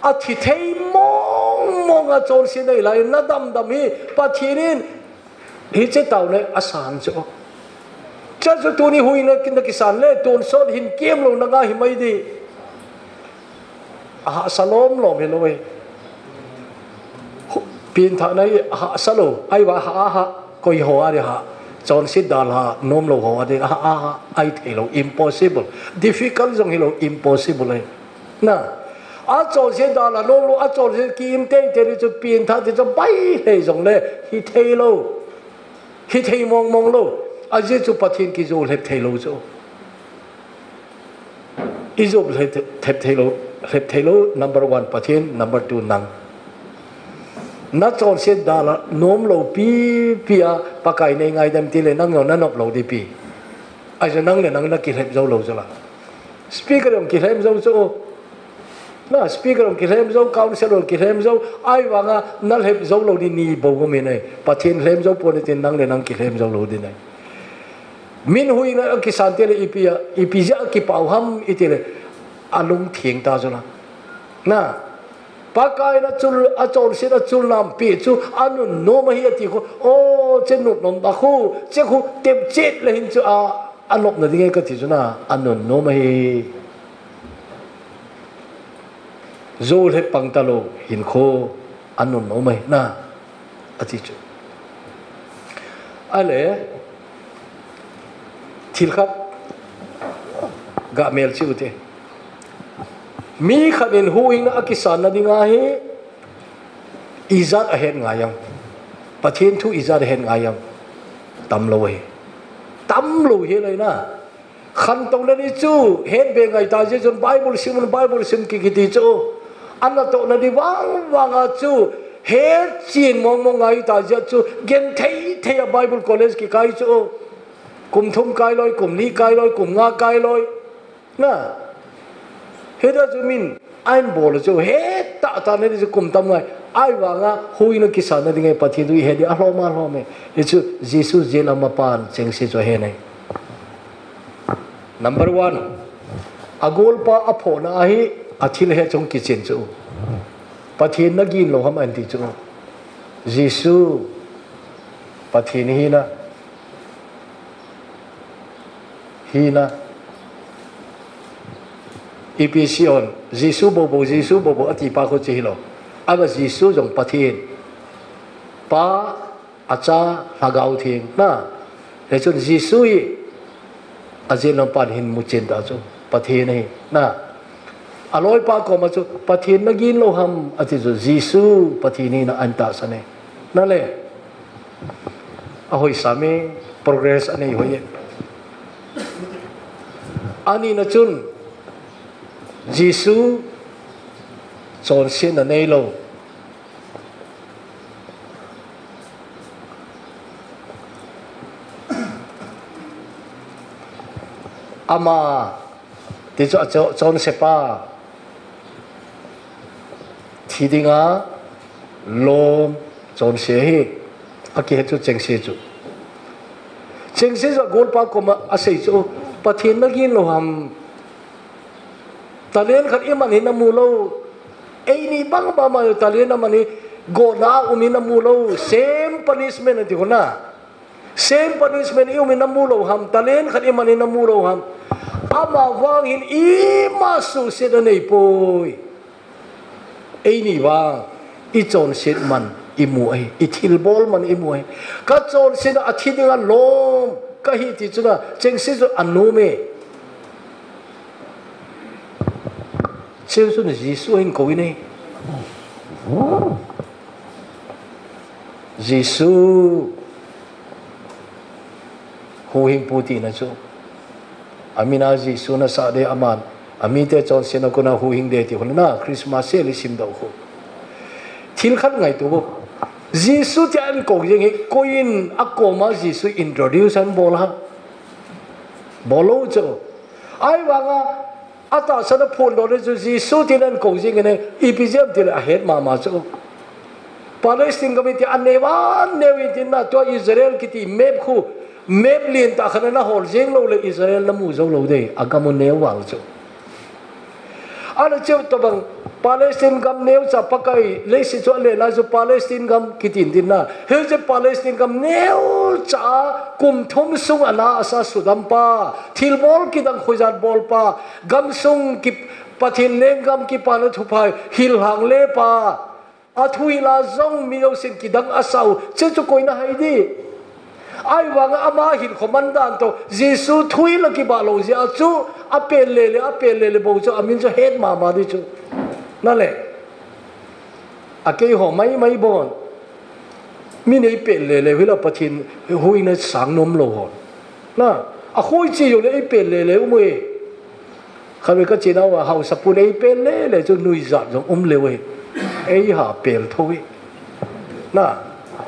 อาทิตย์มองอาจารย์สิ่งใดไรนัดดำฮีปะทีนินฮิเจตาวเนี่ยอาสานจ้ะจะตัวนี้หุยนักกิสานเล่ตัวสดหินเกี่ยมลงนักหิไม่ดีสลอมลมเห็นเลยปีนท่าไหนสโลไอ้ว่าก็ยหัวเลยจอนสิดาลานมโลหัวเลยไอ้เทโล impossible difficult จงเฮโล impossible เลยนะอาจารย์เสียดาลานมโลอาจารย์เสียกิมเตยจะปีนท่าจะไปเลยจงเลยฮิเทโลฮิเทมองโลอาเจจูปะทินกิโจเล็บเทโลโจอิโจเล็บเทโล number 1ปะทิน number 2นังนักจอนเสียดาลานมโลปีอาปากายในไงเต็มที่เลยนั่งอยู่นั่นนบโลดีปีไอ้จะนั่งเลยนั่งนักกิเลสโจโลโจละสปีกเกอร์ของกิเลสโจนะสปีกเกอร์ของกิเลสโจคาวน์เซลล์กิเลสโจไอ้ว่างนั่นเล็บโจโลดีนี่บอกว่าไม่เนี่ยปะทินเล็บโจปนตินนั่งเลยนั่งกิเลสโจโลดีเนี่ยมินหุยนะกิสันเตลอีพีจะกิปาวฮัมอิเตลอารมณ์เถียงตาจุละนะปากายนะจุลอาจารย์เสด็จจุลนามปีจูอันนู้นโนมาเฮียติโคโอ้เจนุนนตาคูเจ้าคูเต็มเจ็ดเลยหินจูอันนู้นนั่นที่ไงก็ที่จุนะอันนู้นโนมาเฮีโจเล็บปังตาโลหินโคอันนู้นโนมาเฮีนะอธิจูอะไรทิลครับกะเมลชิวเตมีขันอินหูอิงนะกิสานนะดิงาเฮอิจัดอาเห็นงายังปะเทียนทุอิจัดอาเห็นงายังตำโลเฮเลยนะขันตรงนั้นจูเห็นเบงไงตาเจจนไบเบิลซิมกิติจูอันนั้นตรงนั้นวางจูเห็นจีนมองไงตาเจจูเกนเทียไบเบิลคอลเลจกิไกจูกลุ่มทุ่มกายลอยกลุ่มนี้กายลอยกลุ่มงากายลอยนะเฮดาจูมินไอ้บอลจูเฮตาเนี่ยจะกลุ่มทำไงไอ้ว่างหุยนักกิสานนั่นไงปฏิดูเฮดีอารมณ์เนี่ยจูเยซูเจลามาปานเจงเซจูเฮเนี่ย number 1อากอลปาอภอนาฮีอาทิลเฮจงกิเจนจูปฏินักกินโลหะมันติจูเยซูปฏินี้นะฮีนะอีพีซีออนเยซูบบอธิปาโคจิฮิโลอาบเยซูจงปะเทียนปาอาจารย์ลากาวทิ้งนะเรื่องเยซูอีอาเจนปันหินมุจินตาจูปะเทียนนี่นะอร่อยปาก็มาจูปะเทียนนักินโลหัมอาทิจูเยซูปะเทียนนี่นะอันตาสเนนั่นแหละอาหอยสามี progress อันนี้หอยอันนี้นะจุนเยซูจอนเสียนในโล ama ti cho chon sepa thi dinga lom chon se hi aki chu cheng se cho gol pa ko ma asei chu pathin na gin lo ham talen khat iman hin mu lo ei ni bang ba ma talen na mani go na umi na mu lo same punishment ti ko na same punishment umi na mu lo ham talen khat iman hin na mu lo ham ama wang hin i ma su se da nei poi ei ni ba i chon set man i mu ai i thil bol man i mu ai ka chon se na athi dinga lom ka hi ti chu na cheng se chu anu me Singson Giêsu hin ko ini Giêsu hu hin puti na chu amina Giêsu na sa de aman amite chon se na ko na hu hin de ti hon na Christmas se li sim do ho thil khat ngai tu bo Giêsu ti an ko jing hi koin akoma Giêsu introduce an bola bolo chu ai wanga ata sana phone do le Giêsu tin an ko jing ne epizem til a het mama chu Palestine committee anewan newi tin na to Israel kiti map khu map lin ta khana na hol jing lo le Israel na mu zo lo de agamu ne wang chu ana chu to bang Palestine gam neu cha pakai le si cho le la zo Palestine gam kitin tin na he je Palestine gam neu cha kum thom sung ana asa sudam pa thil bol ki dang khojat bol pa gam sung ki pathin leng gam ki pa na thupai hil hang le pa athui la zong mi yo sin ki dang asau che chu koina hai di ai wanga ama hin khomandan to Giêsu thui la ki ba lo ja chu apel le bo chu amin chu het ma di chu na le akei ho mai bon mi nei pel le hila pathin hui na sang nom lo ho na a khoi chi yo le pel le umwe khabe ka china wa hau sapu nei pel le chu nui za jong le we ei ha pel thoi na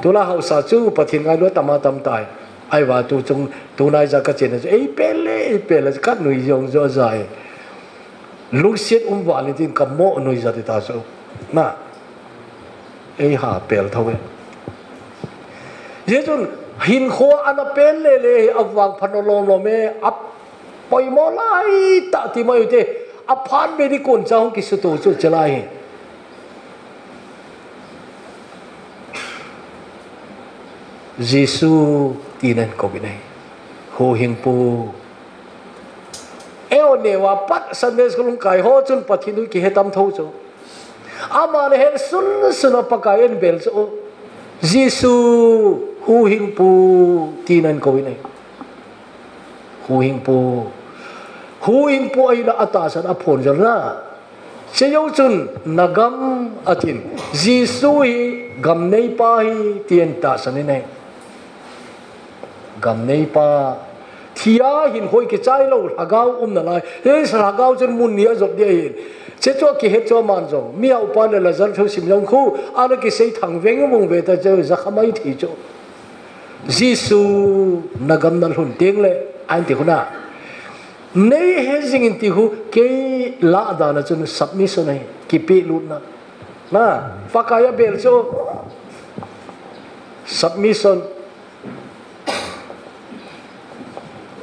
tu la hau sa chu pathin ngai lo tama tam tai ai wa tu chung tu nai za ka chena ei pel ka nui jong zo zai lu siết wa ni tin kam mo noi za ta so na ei ha pel thoi ye chun hin kho ana pel le awang phanolong lo me ap poi mo lai ta ti mai te a phan be di kon chang ki su to chu chalai Giêsu tinan ko binai ho hing pu eo ne wa pat Sunday school kai ho chun pathinu ki hetam tho chu ama ne hen sun pakai en bel chu Giêsu hu hing pu tinan ko binai hu hing pu ai na ata san a phon jar na che yo chun nagam atin Giêsu hi gam nei pa hi tien ta san ne gam nei pa thia hin hoi ki chai lo hagau na lai he hagau chen mun ni azot de hin che cho ki het cho man jong mi au pa le la zan Thusim jong khu ana ki sei thang veng mong ve ta che zakhamai thi cho Giêsu nagam nan hun teng le an ti khuna nei he jing in ti hu ke la da na chun submission nei ki pe lut na pakaya bel cho submission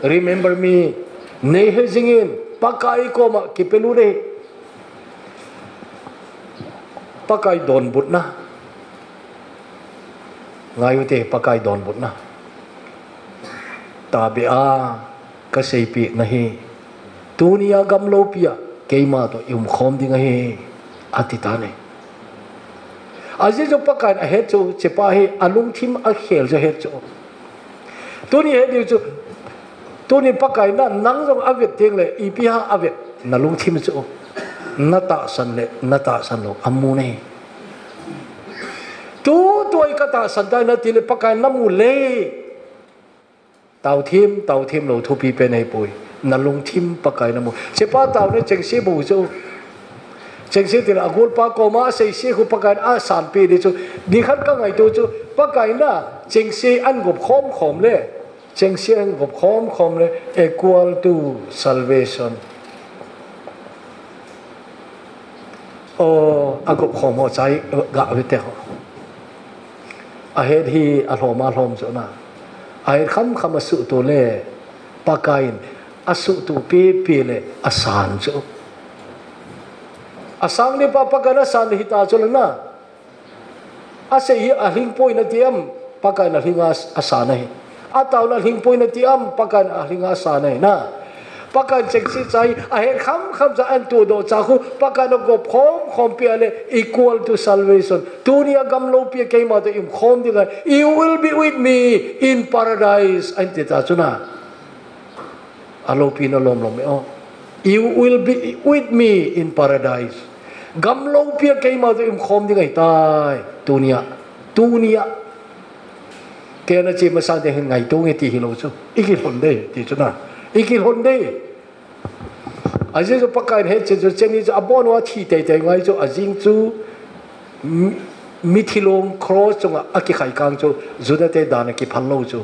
remember me nei he jingin pakai ko ma ki pelu re pakai don but na ngai te pakai don but na ta be a ka sei pi na hi tunia gam lo pia ke ma to yum khom ding he atita ne aje jo pakai a he chu chepa he alung thim a khel jo he chu tuni he di chu tuni pakai na nang jong avet teng le ipiha avet na lung thim chu nata san lo amu ne tu toi ka ta san dai na ti le pakai na mu le tau thim lo thu pi pe nei pui na lung thim pakai na mu se pa tau ne cheng se bu chu cheng se ti la gol pa ko ma sei se khu pakai a san pi di chu di khat ka ngai tu chu pakai na cheng se an gop khom le cheng siang gop khom le equal to salvation o agop khom ho chai ga vete ho a het hi a hlom zo na a het kham su to le pakain asu tu pe le asan zo asang ni pa pagana san hi ta zo na ase hi a hing poi na tiam pakan a hinga asana hi ataw na hing poi na tiam pakan a hinga asana hi na pakan chek si chai a he kham za an tu do cha khu pakan go khom pe le equal to salvation tunia gam lo pe ke ma to im khom diga you will be with me in paradise ante ta chuna alo pi no lom me o you will be with me in paradise gam lo pe ke ma to im khom diga tai tunia ke na chi ma sa de ngai tu nge ti hi lo chu ikil hon de ti chuna ikil hon de aje jo pakai he che jo cheni jo abon wa thi te ngai jo ajing chu mithilong cross chunga aki khai kang chu zuda te dana ki phallo chu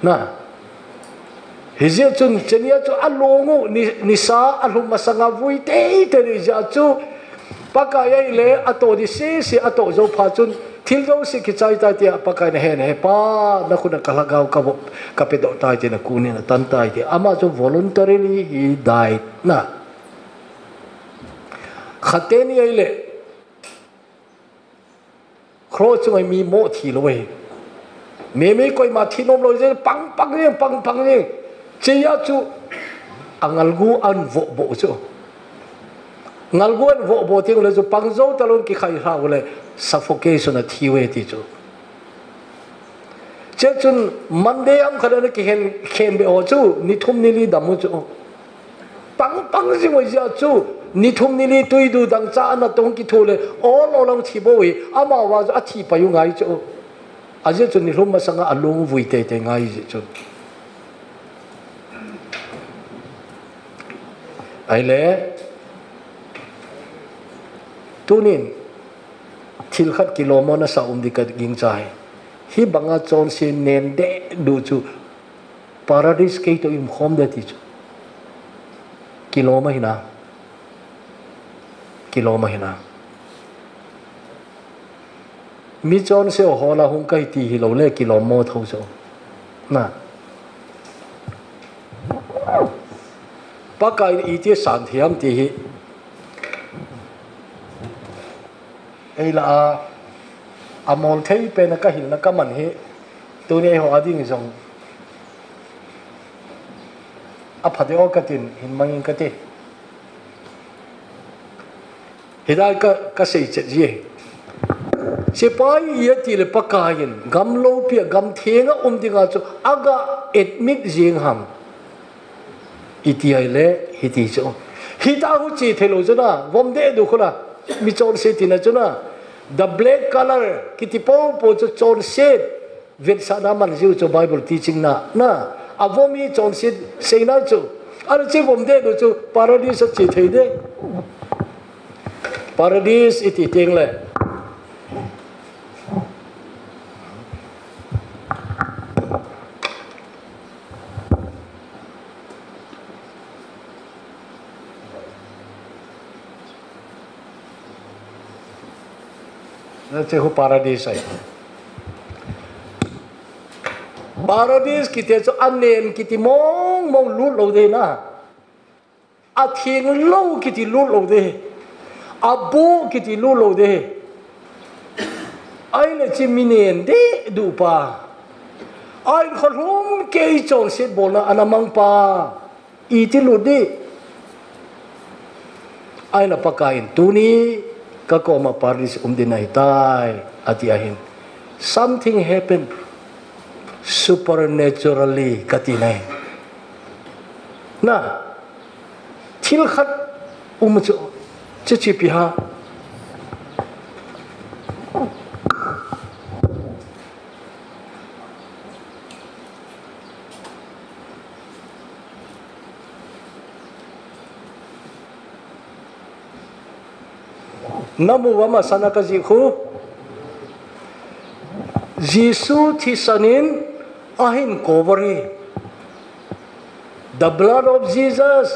na hije chun chenia chu alongu ni sa alhum masanga vui te ri ja chu pakai ai le ato di se ato jo pha chun thil jo si ki chai ta tia pakai na he pa na khuna kalagau ka pe do tai te na kuni na tan tai te ama jo voluntarily he died na khateni ai le khro chu mi mo thi lo we me koi ma thi nom lo je pang ni che ya chu angalgu an bo chu ngalgu an bo ti le chu pang zo talon ki khai ha le suffocation a thiwe ti chu che chun mande am khana ki hen be o chu ni thum ni li damu chu pang ji mo ja chu ni thum ni li tui du dang cha na tong ki thule all long thi bo wi ama wa a thi pa yu ngai chu a je chu ni hlum ma sanga alung vui te ngai ji chu ai le tunin thil khat kilomon na sa dikat ging chai hi banga chon sin nen de du chu paradise ke to im khom de ti chu kiloma hina mi chon se ho la hung kai ti hi lo le kilomo tho so na pakai i ti san thiam ti hi ai la amol thei pe na ka hil na ka man hi tu ne ho ading jong a phade o katin hin mangin ka te hidai ka sei che ji se pai ye ti le pakain gam lo pia gam thenga dinga chu aga admit jing ham iti ai le hiti chu hita hu chi thelo chu na vom de du khula mi chon se ti na chu na the black color kitipo po chu chon se vet sa na man ju chu bible teaching na avomi chon se sei na chu ar che vom de du chu paradise chi thei de paradise iti teng le che ho paradise ai paradise kite cho anen kiti mong lut lo de na a thieng lo kiti lut lo de a bu kiti lut lo de ai le chi minen de du pa ai khom ke chong sit bol na anamang pa i ti lut de ai la pakain tu ni kakoma paradise dinai tai atiahin something happened supernaturally katinai na thil khat chu chi pi ha namu wama sanaka ji khu jisu thi sanin ahin Calvary. The blood of Jesus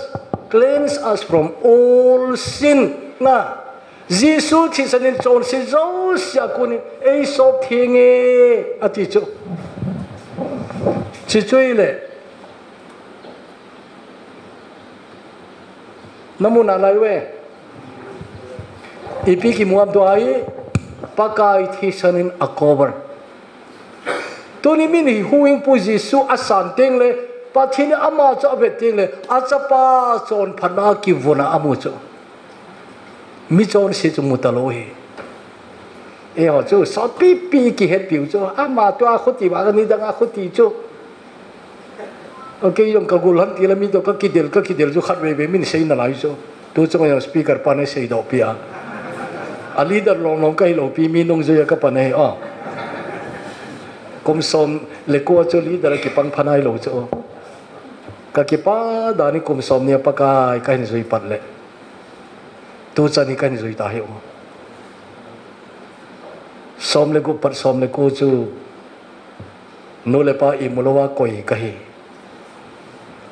cleanse us from all sin. Na Jesus thì sẽ nên chọn sự dấu xia quân ấy sốt thiên nghe à thì chú chỉ chui lệ namun alai we ipi ki muam to ai pakai thi sanin a cover to ni min hi huing pu Jesus asan teng le pathin ama cha vet teng le achapa chon phana ki vona amu cho mi chon se chu mutalo he e ho chu so pi ki het piu cho ama to a khuti ba ni dang a khuti chu okay yung kagulan tila mi to ka kidel chu khat be min sei na lai cho tu chong yang speaker pa ne sei do pia a leader long kai lo pi mi nong zo ka pa ne a kom som le ko cho leader ki pang phanai lo cho ka ki pa da ni kom som ne pa kai kai ni zoi pat le tu cha ni kai ni zoi ta he o som le ko pat som le ko chu no le pa I mulowa koi ka hi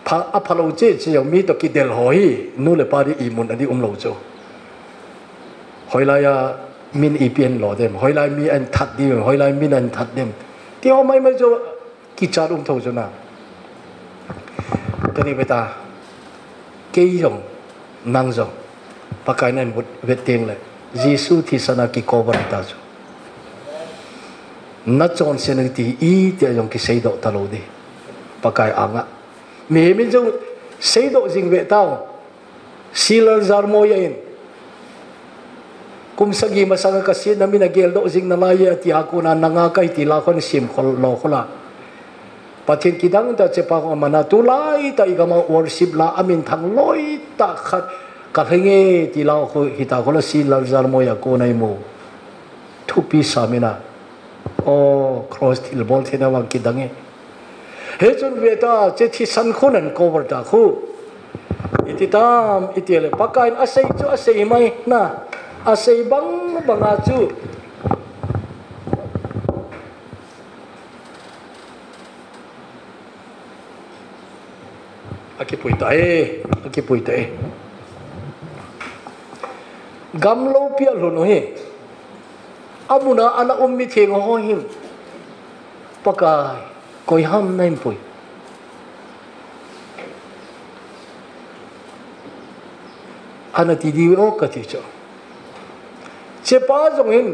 pha aphalo che che yo mi to ki del hoi no le pa di I mun adi lo cho hoi la ya min I pien lo dem hoi la mi an that di hoi la min an that dem ti ho mai mai cho ki cha tho cho na tani beta ke yong nang zo pakai nan vet teng le Jesus thi sana ki cover ta cho na chon sen ti I ti yong ki sei do ta lo di pakai anga me min jo sei do jing ve tao silal zar mo ya in kum sagi masanga ka sin na min gel do jing na la ya ti aku na nanga kai ti la khon sim khol lo khola pathin kidang ta che pa ko mana tu lai ta I gama worship la amin thang loi ta khat ka henge ti la kho hita khol silal zar mo ya ko nai mo thu pi samina o cross til bol thena wang kidange he chun veta che thi san khun an cover ta khu ititam itele pakain asai chu asai mai na asai bang banga chu aki puita e gamlo pia lo no he amuna ana ummi theng ho him pakai koi ham nain pui ana ti di o ka ti cho che pa jong hin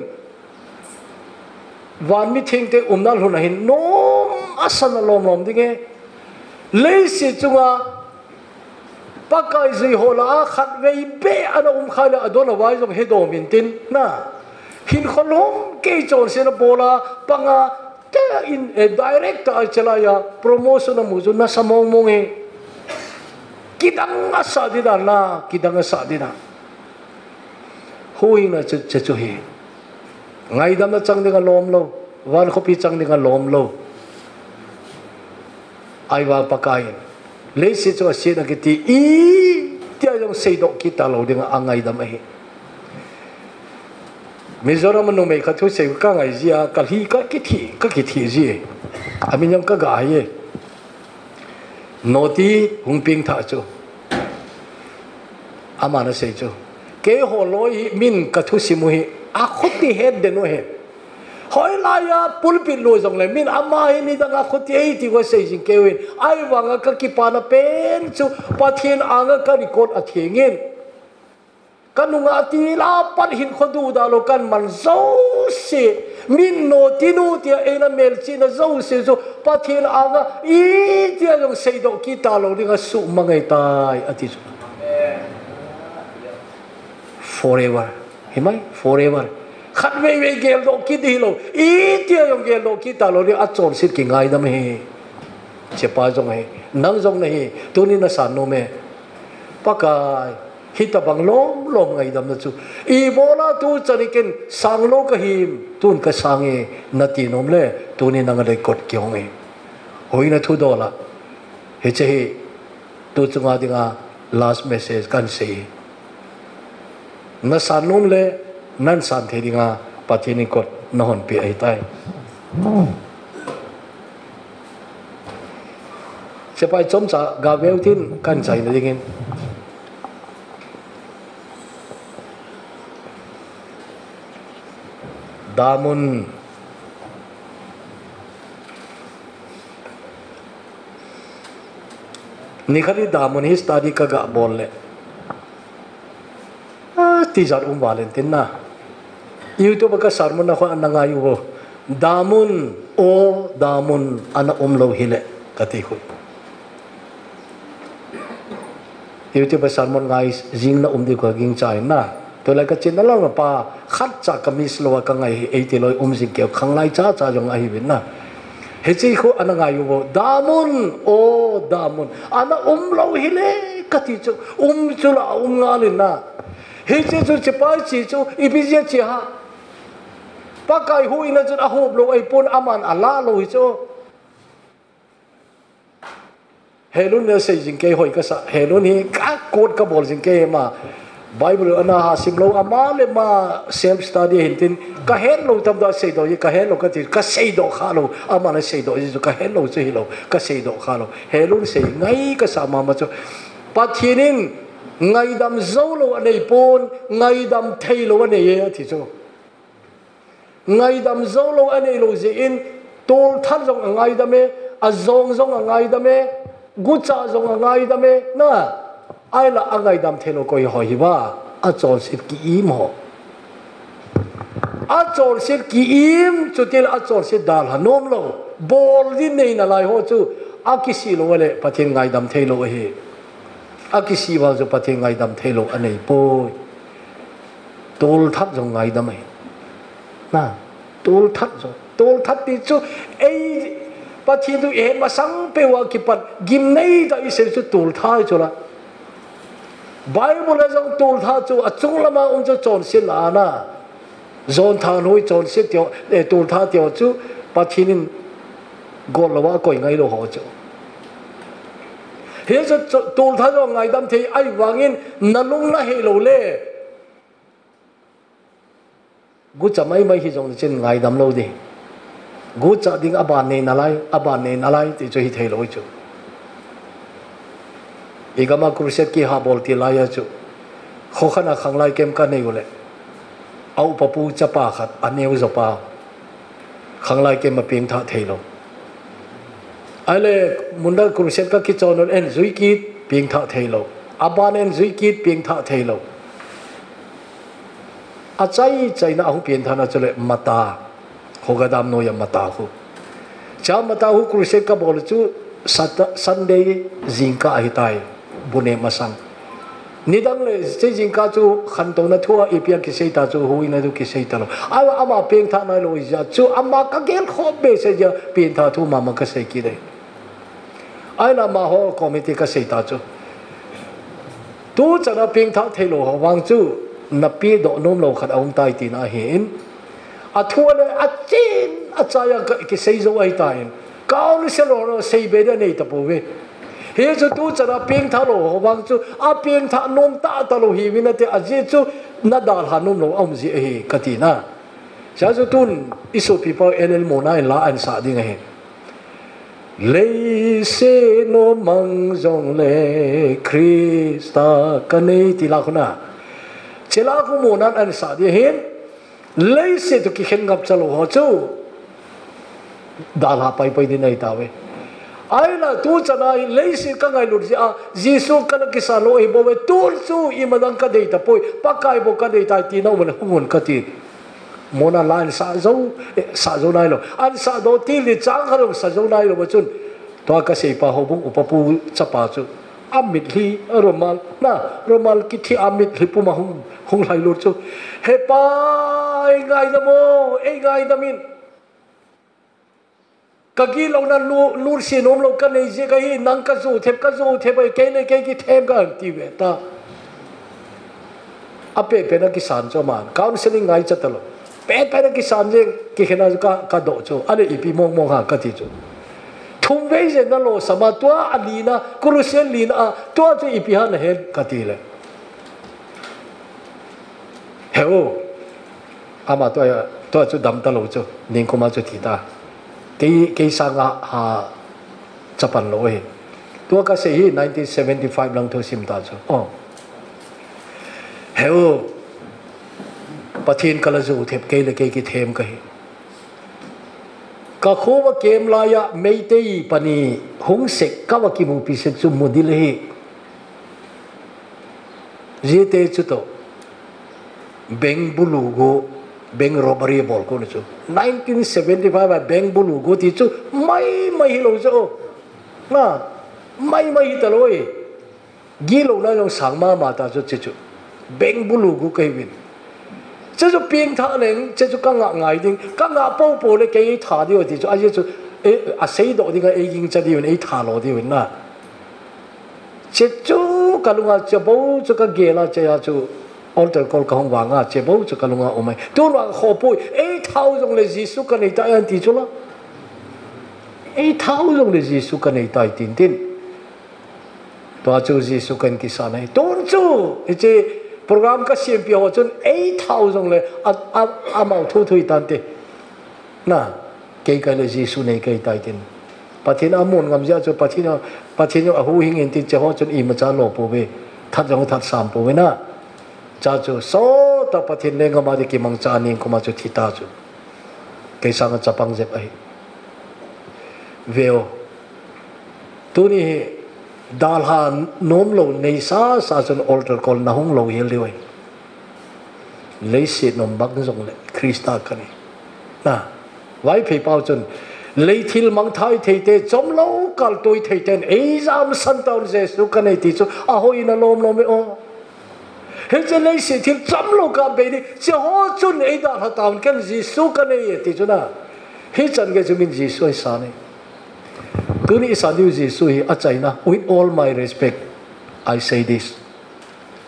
van mi theng te umnal hu na hin nom asana lom dinge le si chunga pakai zui hola khat vei be ana khala adona wai jong he do min tin na hin kholom ke chon se na bola panga in a director chalaya promotion na muzo na samong monge kidang asa dina na kidang asa dina hui na chu he ngai dam na chang dinga lom lo wan khopi chang dinga lom lo ai wa pakai le si chu si na kiti I tia jong sei do kita lo dinga angai dam he Mizoram no me khathu sei ka ngai zia ka hi ka ki thi ji amin yang ka ga ye noti hung ping tha chu amana sei chu ke ho loi min ka thu simu hi a khoti het de no he hoi la ya pulpit lo jong le min ama hi ni danga khoti ei ti wa sei jing ke win ai wanga ka ki pa na pen chu pathin anga ka record a thengin kanunga ti la pan hin khodu da lo kan man zo se min no tinu tia ena mel chi na zo se zo pathin anga I tia jong sei do ki ta lo dinga su mangai tai ati su forever himai forever khat ve gel do ki di lo I tia jong gel do ki ta lo ri a chon sit ki ngai dam he che pa jong he nang jong nei tu ni na san no me pakai hita bang lom ngai dam na chu I bola tu chanikin sanglo ka him tun ka sange nati nom le tu ni nang le kot kyong e hoina thu dola he che he tu chunga dinga last message kan se na sanom le nan san the dinga patini kot na hon pi ai tai sẽ phải chống trả gà véo tin căn chạy nó đi damun ni khari damun hi study ka ga bol le ti jar valentin na YouTube ka sarmon na ko anangayu ho damun o damun ana lo hile kati ko YouTube sarmon guys jing na di ko ging chai na to la ka chin na lang pa khat cha kamis lo ka ngai 80 loi jing ke khang lai cha cha jong ai bin na he chi ko anangayu ho damun o damun ana lo hile kati chu chu la ngalin na he chi chu chipai chi chu ibizia chi ha pakai hui na chu a hob lo ai pon aman ala lo hi chu helun ne sei jing ke hoi ka sa helun hi ka kot ka bol jing ke ma bible ana ha sim lo ama le ma self study hintin ka hen lo tam da sei do ka hen lo ka ti ka sei do kha lo ama na sei do ji ka hen lo sei lo ka sei do kha lo helun sei ngai ka sa ma chu pathinin ngai dam zo lo anei pon ngai dam thei lo anei ye ti chu ngai dam zo lo anei lo je in tol than jong ngai dame a zong ngai dame gucha zong ngai dame na ai la ngai dam thei lo koi hoi ba a chol sit ki im ho a chol sit ki im chutil a chol sit dal hanom lo bol din nei na lai ho chu a ki si lo le pathin ngai dam thei lo he akisi wa zo pathe ngai dam thelo anei poi tol that zo ngai dam ai na tol that ti chu ei pathe tu e ma sang pe wa ki pat gim nei da i se chu tol thai chu la bible la zo tol tha chu a chung lama chu chon sin la na zon tha noi chon se tyo e tol tha tyo chu pathinin gol lawa koi ngai lo ho chu he so tol tha jo ngai dam thei ai wangin nalung na he lo le gu chamai mai hi jong chen ngai dam lo di gu cha ding aban ne na lai ti cho hi thei lo chu igama kurset ki ha bol ti la ya chu kho khana khang lai kem ka nei le au papu cha pa khat aneu zo pa khang lai kem ma ping tha thei lo ale munda kurset ka ki chonol en zui ki ping tha thelo aban en zui ki ping tha thelo a chai na hu pin thana chole mata hogadam no ya mata hu cha mata hu kurset ka bol chu sunday jingka hitai bune masang nidang le se jingka chu khanto na thua ipia ki seita chu huina du ki seita lo awa ama ping tha na lo ja chu ama ka gel khob be se ja pin tha thu mama ka se ki de ai là mà họ committee cái sự ta chú, tu cho nó ping tháo thay lô họ vang chú, nạp pi độ nôm lô khát ông tai tin à hiện, à thua này à chín à trái cái xây dấu ai tai, cao nó sẽ lô xây bê đó này tập về, hiện chú tu cho nó ping tháo lô họ vang chú, à ping tháo nôm ta ta lô hi vì nó thế à gì chú, nó đào hà nôm lô ông gì ấy cái gì na, giờ chú tu iso people enel mona en la en sa đi ngay. Lấy xe nó mang dòng lệ Christa cái này thì là khuna chỉ là không muốn ăn sa đi hết lấy xe tụi cái khen gặp cho họ chú đã là bay đi này tao vậy ai là tu cho này lấy xe cái ngày lúc gì à Giêsu cái cái sa lô ibo vậy tu chú imadang cái đấy ta bôi bắt cái ibo cái đấy ta tin đâu mà không muốn cái gì mona la an sa zo nai lo an sa do ti li chang kharo sa zo nai lo ba chun to ka sei pa ho bu upapu chapa chu amit hi romal ki thi amit hi pu ma hung lai lo chu he pa ai ngai da mo ei ngai da min ka gi lo na lu si nom lo ka nei je ka hi nang ka zo thep ai ke ne ke ki them ka ti ve ta ape pe na ki san cho man counseling ngai chatalo pe cái sản sinh cái khi nào cái độ cho anh ấy bị mong hàng cái gì cho thùng vây giờ nó lo sama tua alina kurusen lina tua cho bị han hết cái gì đấy hiểu ama tua cho đâm ta lo cho nên cũng mà cho thì ta cái sang ha Japan lo ấy ตัวก็เสีย1975ลังThusimตาจูอ๋อเฮลปะทินกะละจูเทปเกลเกกิเทมกะฮิก็คูว่าเกมลายะไม่ได้ปนีหงเสกก็ว่ากิมูพิเศษจุมุดิเลหิเจเตจุโตเบงบุลูโกเบงโรบารีบอลกูนะจู1975เบงบุลูโกที่จูไม่ฮิโลจูน่ะไม่ฮิตลอยกิโลน่ะยองสังมาตาจูเบงบุลูโกก็ฮิวิน这就边他人，这就刚刚挨定，刚刚包包咧给他的地就，而且就谁到这个已经这地方他落地方啦，这就个龙啊，这包这个给了这样就，alter call 讲话啊，这包这个龙啊，我们都话好背，8,000用嚟耶稣跟你带人地咗啦，8,000用嚟耶稣跟你带点点，多就耶稣跟其他呢，都做，这。program ก็เสียงเปียวจน8,000เลยอามาทุยตันเตน่ะเกี่ยกันเลยจีสุนัยเกี่ยตายตินปัจจุบันอามุนกำจัดจนปัจจุบันอาหูหิงเงินตินเจ้าจนอิมจานโลปูเวทัดจงทัดสามปูเวน่ะจ้าจูโซตปัจจุบันเนี่ยก็มาดิกิมังจานิงก็มาจูทิตาจูเกี่ยสังจับปังเจ็บไอเวลตัวนี้ดาลฮานโน้มลงในซาจนอัลเทอร์คอลน่าหงลงเฮลิวยเลยเสียนมบักจงเลยคริสต์กันนี่นะไว้เพย์เป้าจนเลยทิลมังไทยเทเตจอมเล่ากัลตุยเทเตนเอซามสันตอนเจสุกันในที่สุดอาหอยน่าลมไม่โอเฮ้ยจะเลยเสียทิลจอมเล่ากับเบนี่จะหัวจนไอ้ดาลฮาตามกันเจสุกันในที่สุดนะเฮ้ยจันก็จะมีเจสุไอ้สานี่ตัวนี้สันติวิสุอาจารย์นะ with all my respect I say this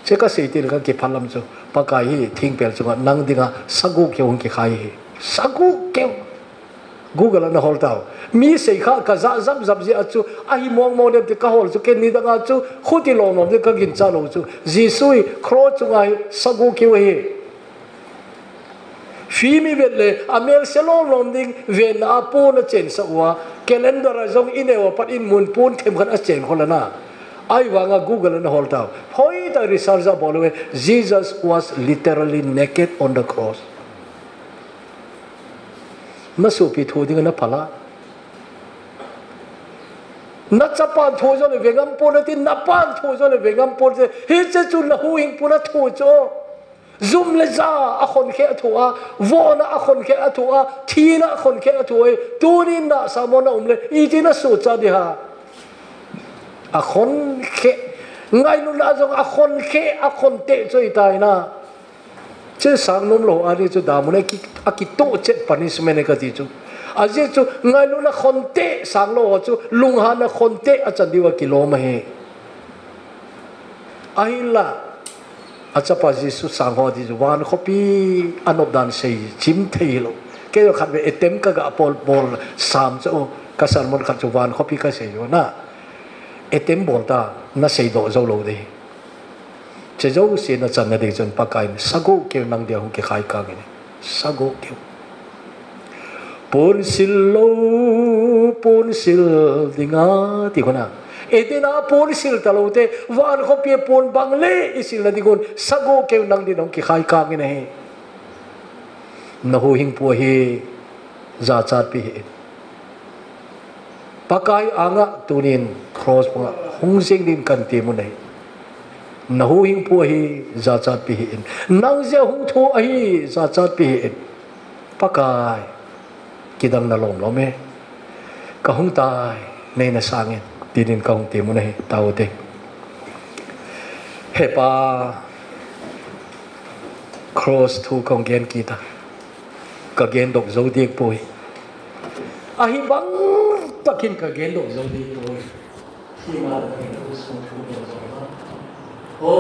เจ้าก็เสียทีละกี่พันลำจูปากายทิ้งเปล่าจังนั่งดิ่งสักกูเกี่ยวกับใครสักกูเกี่ยว Google นั่นฮอลต์เอามีเสียข้าก็จับจีอาจูไอ้มองเด็กที่เขาฮอลจูเกินนี่ดังอาจูขุดที่ลงน้ำเด็กก็กินจ้าลงจูวิสุครอจุงไอ้สักกูเกี่ยวฟีมีเวลเลยอเมริกาลงลงดิ่งเวนอาปูนเจนสักว่าแคลนดาร์จงอินเอวปัดอินมุนปูนเทมขันอาเจนคนละน่ะไอ้วางกูเกิลนั่นฮอลต์เอาเฮ้ยแต่รีสอร์ทบอกเลย Jesus was literally naked on the cross มาสู่พิธีดิ่งนั่นพละนัดจับปานทูจนเวงัมปูนที่นับปานทูจนเวงัมปูนเฮ้ยเจ้าจุนละหูหิงปูนทูจซุ่มเลจ่าอคนแค่ตัววอนะอคนแค่ตัวทีนะอคนแค่ตัวตัวนี้นะสามวันเลยอีที่น่ะสุดจะดีฮะอคนแค่ไงนู่นนะจงอคนแค่อคนเตะช่วยตายนะเจ้าสังนุ่มโลอันนี้จุดดามุนไอ้กิโตเจ็ดพันนิสเมนก็ดีจุอาจจะจุไงนู่นนะคนเตะสังโลจุลุงฮานะคนเตะอาจารย์ดีว่ากิโลมาเฮไอ้ละอาจจะพอจิสุสังหอดีจวันเขาปีอันอบดันเสียจิ้มเที่ยวแค่เราขัดไปเอเต็มก็กับบอลสามเจ้ากษัตริย์มันขัดจวันเขาปีก็เสียอยู่นะเอเต็มบอลตาน่าเสียดอกเจ้าโลดีเจ้าเสียน่าจันนาดีจนปากายสักกูเกี่ยวนังเดียวของเกี่ยวกับกันนี่สักกูเกี่ยวปูนสิลดิ่งที่คนน่ะเอเดน่าปูนสิลตลอดเตวันเขาเปียปูนบังเล่อิสิลนั่นที่คนสักกูเกี่ยวนังเดียวของเกี่ยวกับกันนี่น่าหูหิงปัวเฮจ่าจัดปีเฮปากายอ่างะตัวนี้ครอสปังหงเสียงดินกันเตมุนเลยน่าหูหิงปัวเฮจ่าจัดปีเฮนังเสียหงทัวเฮจ่าจัดปีเฮปากายกิดังน่าลมล้อมเฮก็หงตายในน่าสังเกตดินกองเตมุนเลยตาวเตเฮปาครอสทูกองเกนกีตาก็เกนดอกโซเดียกปุยอาฮิบังตะกินก็เกนดอกโซเดียกปุยที่มาเป็นผู้ทรงชูดอกโซโอ้